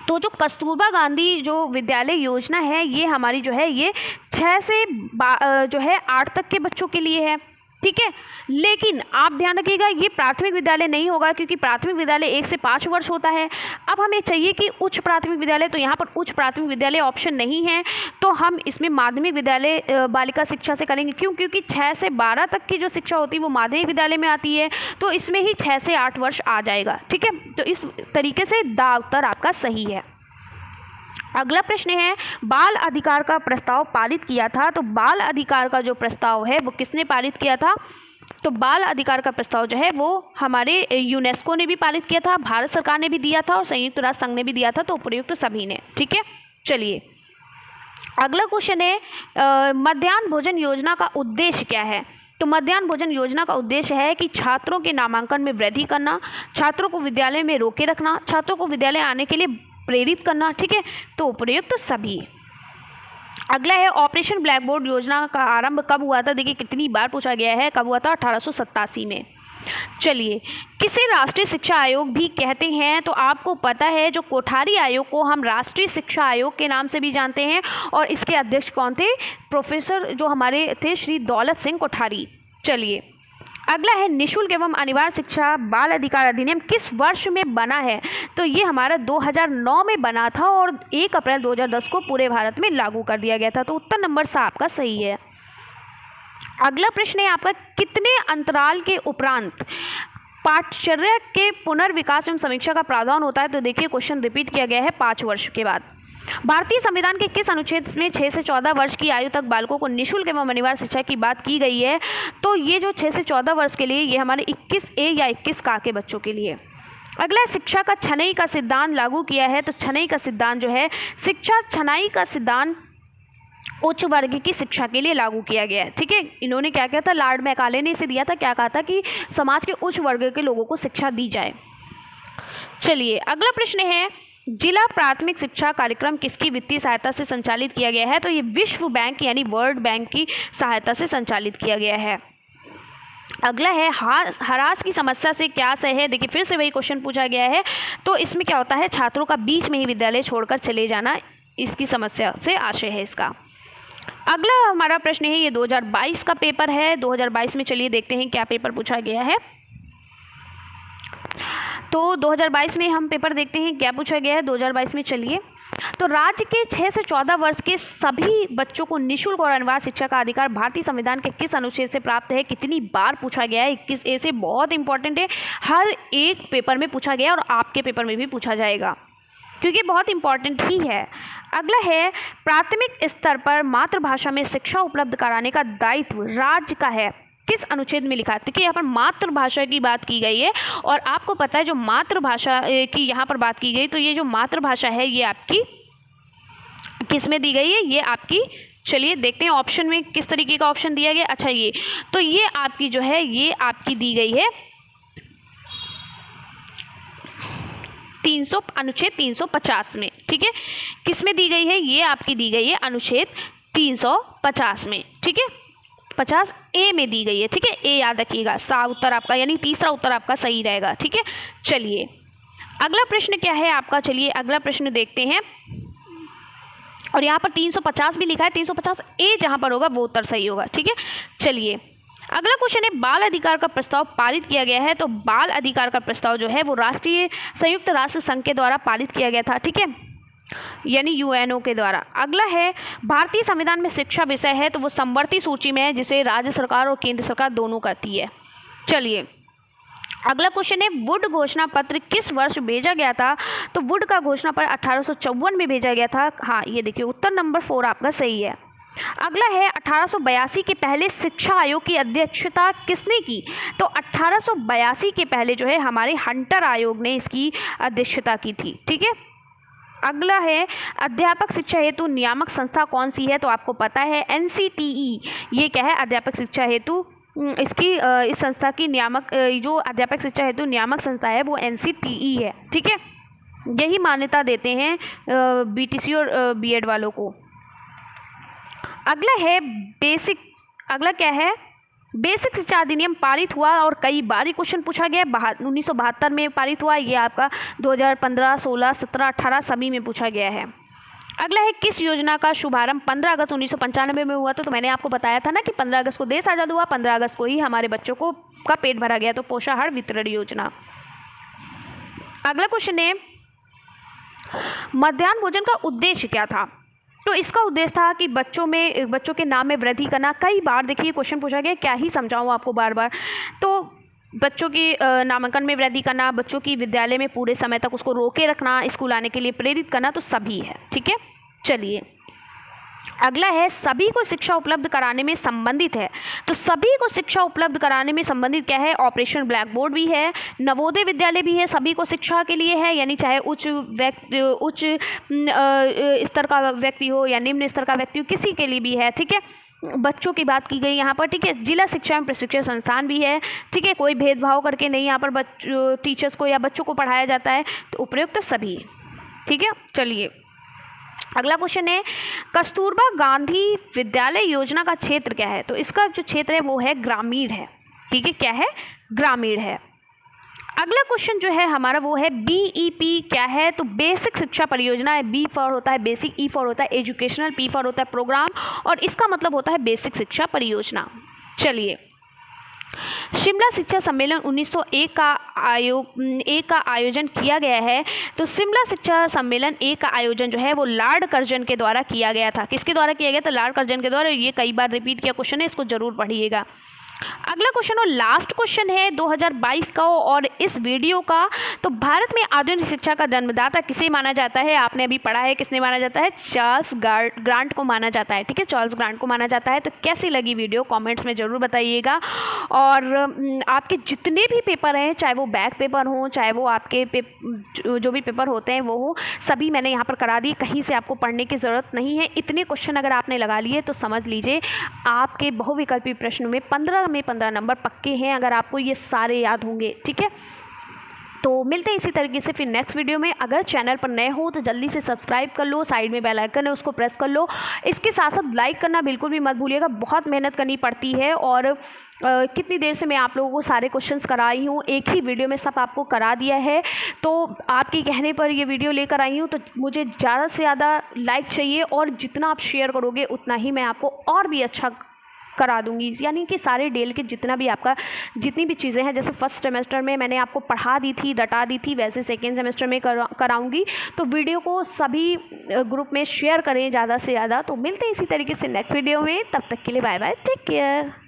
तो जो कस्तूरबा गांधी जो विद्यालय योजना है ये हमारी जो है ये 6 से 8 तक के बच्चों के लिए है। ठीक है, लेकिन आप ध्यान रखिएगा ये प्राथमिक विद्यालय नहीं होगा, क्योंकि प्राथमिक विद्यालय 1 से 5 वर्ष होता है। अब हमें चाहिए कि उच्च प्राथमिक विद्यालय, तो यहाँ पर उच्च प्राथमिक विद्यालय ऑप्शन नहीं है, तो हम इसमें माध्यमिक विद्यालय बालिका शिक्षा से करेंगे। क्यों? क्योंकि 6 से 12 तक की जो शिक्षा होती है वो माध्यमिक विद्यालय में आती है, तो इसमें ही 6 से 8 वर्ष आ जाएगा। ठीक है, तो इस तरीके से द उत्तर आपका सही है। अगला प्रश्न है, बाल अधिकार का प्रस्ताव पारित किया था। तो बाल अधिकार का जो प्रस्ताव है वो किसने पारित किया था? तो बाल अधिकार का प्रस्ताव जो है वो हमारे यूनेस्को ने भी पारित किया था, भारत सरकार ने भी दिया था, और संयुक्त राष्ट्र संघ ने भी दिया था। तो उपयुक्त सभी ने। ठीक है, चलिए अगला क्वेश्चन है, मध्याह्न भोजन योजना का उद्देश्य क्या है? तो मध्याह्न भोजन योजना का उद्देश्य है कि छात्रों के नामांकन में वृद्धि करना, छात्रों को विद्यालय में रोके रखना, छात्रों को विद्यालय आने के लिए प्रेरित करना। ठीक है, तो उपयुक्त सभी। अगला है, ऑपरेशन ब्लैक बोर्ड योजना का आरंभ कब हुआ था? देखिए कितनी बार पूछा गया है, कब हुआ था? 1887 में। चलिए, किसे राष्ट्रीय शिक्षा आयोग भी कहते हैं? तो आपको पता है जो कोठारी आयोग को हम राष्ट्रीय शिक्षा आयोग के नाम से भी जानते हैं, और इसके अध्यक्ष कौन थे? प्रोफेसर जो हमारे थे श्री दौलत सिंह कोठारी। चलिए अगला है, निःशुल्क एवं अनिवार्य शिक्षा बाल अधिकार अधिनियम किस वर्ष में बना है? तो ये हमारा 2009 में बना था, और 1 अप्रैल 2010 को पूरे भारत में लागू कर दिया गया था। तो उत्तर नंबर सा आपका सही है। अगला प्रश्न है आपका, कितने अंतराल के उपरांत पाठचर्या के पुनर्विकास एवं समीक्षा का प्रावधान होता है? तो देखिए क्वेश्चन रिपीट किया गया है 5 वर्ष के बाद। भारतीय संविधान के किस अनुच्छेद में 6 से 14 वर्ष की आयु तक बालकों को निःशुल्क एवं अनिवार्य शिक्षा की बात की गई है? तो ये जो 6 से 14 वर्ष के लिए ये हमारे 21A या 21 के बच्चों के लिए। अगला, शिक्षा का छनाई का सिद्धांत लागू किया है। तो छनाई का सिद्धांत जो है, शिक्षा छनाई का सिद्धांत उच्च वर्ग की शिक्षा के लिए लागू किया गया है। ठीक है, इन्होंने क्या किया था, लॉर्ड मैकाले ने इसे दिया था, क्या कहा था कि समाज के उच्च वर्ग के लोगों को शिक्षा दी जाए। चलिए अगला प्रश्न है, जिला प्राथमिक शिक्षा कार्यक्रम किसकी वित्तीय सहायता से संचालित किया गया है? तो ये विश्व बैंक यानी वर्ल्ड बैंक की सहायता से संचालित किया गया है। अगला है, हरास की समस्या से क्या आशय है? देखिए फिर से वही क्वेश्चन पूछा गया है। तो इसमें क्या होता है, छात्रों का बीच में ही विद्यालय छोड़कर चले जाना, इसकी समस्या से आशय है इसका। अगला हमारा प्रश्न है, ये 2022 का पेपर है। 2022 में चलिए देखते हैं क्या पेपर पूछा गया है। तो 2022 में हम पेपर देखते हैं क्या पूछा गया है 2022 में। चलिए, तो राज्य के 6 से 14 वर्ष के सभी बच्चों को निःशुल्क और अनिवार्य शिक्षा का अधिकार भारतीय संविधान के किस अनुच्छेद से प्राप्त है? कितनी बार पूछा गया है? 21A से बहुत इंपॉर्टेंट है, हर एक पेपर में पूछा गया और आपके पेपर में भी पूछा जाएगा क्योंकि बहुत इंपॉर्टेंट ही है। अगला है, प्राथमिक स्तर पर मातृभाषा में शिक्षा उपलब्ध कराने का दायित्व राज्य का है, किस अनुच्छेद में लिखा है? क्योंकि यहाँ पर मातृभाषा की बात की गई है और आपको पता है जो मातृभाषा की यहाँ पर बात की गई, तो ये जो मातृभाषा है ये आपकी किस में दी गई है? ये आपकी, चलिए देखते हैं ऑप्शन में किस तरीके का ऑप्शन दिया गया। अच्छा, ये तो ये आपकी जो है ये आपकी दी गई है अनुच्छेद 350 में। ठीक है, किस में दी गई है? ये आपकी दी गई है अनुच्छेद 350 में। ठीक है, 50A में दी गई है। ठीक है, ए याद रखिएगा, सा उत्तर आपका यानी तीसरा उत्तर आपका सही रहेगा। ठीक है, चलिए अगला प्रश्न क्या है आपका? चलिए अगला प्रश्न देखते हैं और यहाँ पर 350 भी लिखा है, 350A जहाँ पर होगा वो उत्तर सही होगा। ठीक है, चलिए अगला क्वेश्चन है, बाल अधिकार का प्रस्ताव पारित किया गया है। तो बाल अधिकार का प्रस्ताव जो है वो राष्ट्रीय संयुक्त राष्ट्र संघ के द्वारा पारित किया गया था। ठीक है, यानी UNO के द्वारा। अगला है, भारतीय संविधान में शिक्षा विषय है तो वो समवर्ती सूची में है जिसे राज्य सरकार और केंद्र सरकार दोनों करती है। चलिए अगला क्वेश्चन है, वुड घोषणा पत्र किस वर्ष भेजा गया था? तो वुड का घोषणा पत्र 1854 में भेजा गया था। हाँ, ये देखिए उत्तर नंबर 4 आपका सही है। अगला है, 1882 के पहले शिक्षा आयोग की अध्यक्षता किसने की? तो 1882 के पहले जो है हमारे हंटर आयोग ने इसकी अध्यक्षता की थी। ठीक है, अगला है, अध्यापक शिक्षा हेतु नियामक संस्था कौन सी है? तो आपको पता है NCTE, ये क्या है? अध्यापक शिक्षा हेतु इसकी इस संस्था की नियामक जो अध्यापक शिक्षा हेतु नियामक संस्था है वो NCTE है। ठीक है, यही मान्यता देते हैं BTC और B.Ed वालों को। अगला है अगला क्या है, बेसिक शिक्षा अधिनियम पारित हुआ और कई बार ही क्वेश्चन पूछा गया। 1972 में पारित हुआ, ये आपका 2015, 16, 17, 18 सभी में पूछा गया है। अगला है, किस योजना का शुभारंभ 15 अगस्त 1995 में हुआ था? तो मैंने आपको बताया था ना कि 15 अगस्त को देश आज़ाद हुआ, 15 अगस्त को ही हमारे बच्चों को का पेट भरा गया, तो पोषाहार वितरण योजना। अगला क्वेश्चन है, मध्याह्न भोजन का उद्देश्य क्या था? तो इसका उद्देश्य था कि बच्चों के नाम में वृद्धि करना। कई बार देखिए क्वेश्चन पूछा गया, क्या ही समझाऊँ आपको बार बार। तो बच्चों की नामांकन में वृद्धि करना, बच्चों की विद्यालय में पूरे समय तक उसको रोके रखना, स्कूल आने के लिए प्रेरित करना, तो सभी है। ठीक है, चलिए अगला है, सभी को शिक्षा उपलब्ध कराने में संबंधित है। तो सभी को शिक्षा उपलब्ध कराने में संबंधित क्या है? ऑपरेशन ब्लैक बोर्ड भी है, नवोदय विद्यालय भी है, सभी को शिक्षा के लिए है, यानी चाहे उच्च स्तर का व्यक्ति हो या निम्न स्तर का व्यक्ति हो, किसी के लिए भी है। ठीक है, बच्चों की बात की गई यहाँ पर। ठीक है, जिला शिक्षा एवं प्रशिक्षण संस्थान भी है। ठीक है, कोई भेदभाव करके नहीं यहाँ पर टीचर्स को या बच्चों को पढ़ाया जाता है, तो उपयुक्त सभी। ठीक है, चलिए अगला क्वेश्चन है, कस्तूरबा गांधी विद्यालय योजना का क्षेत्र क्या है? तो इसका जो क्षेत्र है वो है ग्रामीण है। ठीक है, क्या है? ग्रामीण है। अगला क्वेश्चन जो है हमारा वो है BEP क्या है? तो बेसिक शिक्षा परियोजना है। B फॉर होता है बेसिक, E फॉर होता है एजुकेशनल, P फॉर होता है प्रोग्राम और इसका मतलब होता है बेसिक शिक्षा परियोजना। चलिए, शिमला शिक्षा सम्मेलन 1901 का आयोजन किया गया है। तो शिमला शिक्षा सम्मेलन 1 का आयोजन जो है वो लॉर्ड कर्जन के द्वारा किया गया था। किसके द्वारा किया गया था? लॉर्ड कर्जन के द्वारा। ये कई बार रिपीट किया क्वेश्चन है, इसको जरूर पढ़िएगा। अगला क्वेश्चन और लास्ट क्वेश्चन है 2022 का और इस वीडियो का। तो भारत में आधुनिक शिक्षा का जन्मदाता किसे माना जाता है? आपने अभी पढ़ा है किसने माना जाता है? चार्ल्स ग्रांट को माना जाता है। ठीक है, चार्ल्स ग्रांट को माना जाता है। तो कैसी लगी वीडियो कमेंट्स में ज़रूर बताइएगा। और आपके जितने भी पेपर हैं, चाहे वो बैक पेपर हों, चाहे वो आपके जो भी पेपर होते हैं वो हो, सभी मैंने यहाँ पर करा दिए। कहीं से आपको पढ़ने की ज़रूरत नहीं है। इतने क्वेश्चन अगर आपने लगा लिए तो समझ लीजिए आपके बहुविकल्पी प्रश्नों में 15 नंबर पक्के हैं, अगर आपको ये सारे याद होंगे। ठीक है, तो मिलते हैं इसी तरीके से फिर नेक्स्ट वीडियो में। अगर चैनल पर नए हो तो जल्दी से सब्सक्राइब कर लो, साइड में बेल आइकन है उसको प्रेस कर लो। इसके साथ साथ लाइक करना बिल्कुल भी मत भूलिएगा, बहुत मेहनत करनी पड़ती है। और कितनी देर से मैं आप लोगों को सारे क्वेश्चंस कराई हूँ, एक ही वीडियो में सब आपको करा दिया है। तो आपके कहने पर ये वीडियो लेकर आई हूँ, तो मुझे ज़्यादा से ज़्यादा लाइक चाहिए और जितना आप शेयर करोगे उतना ही मैं आपको और भी अच्छा करा दूंगी। यानी कि सारे डेल के जितना भी आपका जितनी भी चीज़ें हैं, जैसे फर्स्ट सेमेस्टर में मैंने आपको पढ़ा दी थी, रटा दी थी, वैसे सेकेंड सेमेस्टर में कराऊंगी। तो वीडियो को सभी ग्रुप में शेयर करें ज़्यादा से ज़्यादा। तो मिलते हैं इसी तरीके से नेक्स्ट वीडियो में, तब तक के लिए बाय बाय, टेक केयर।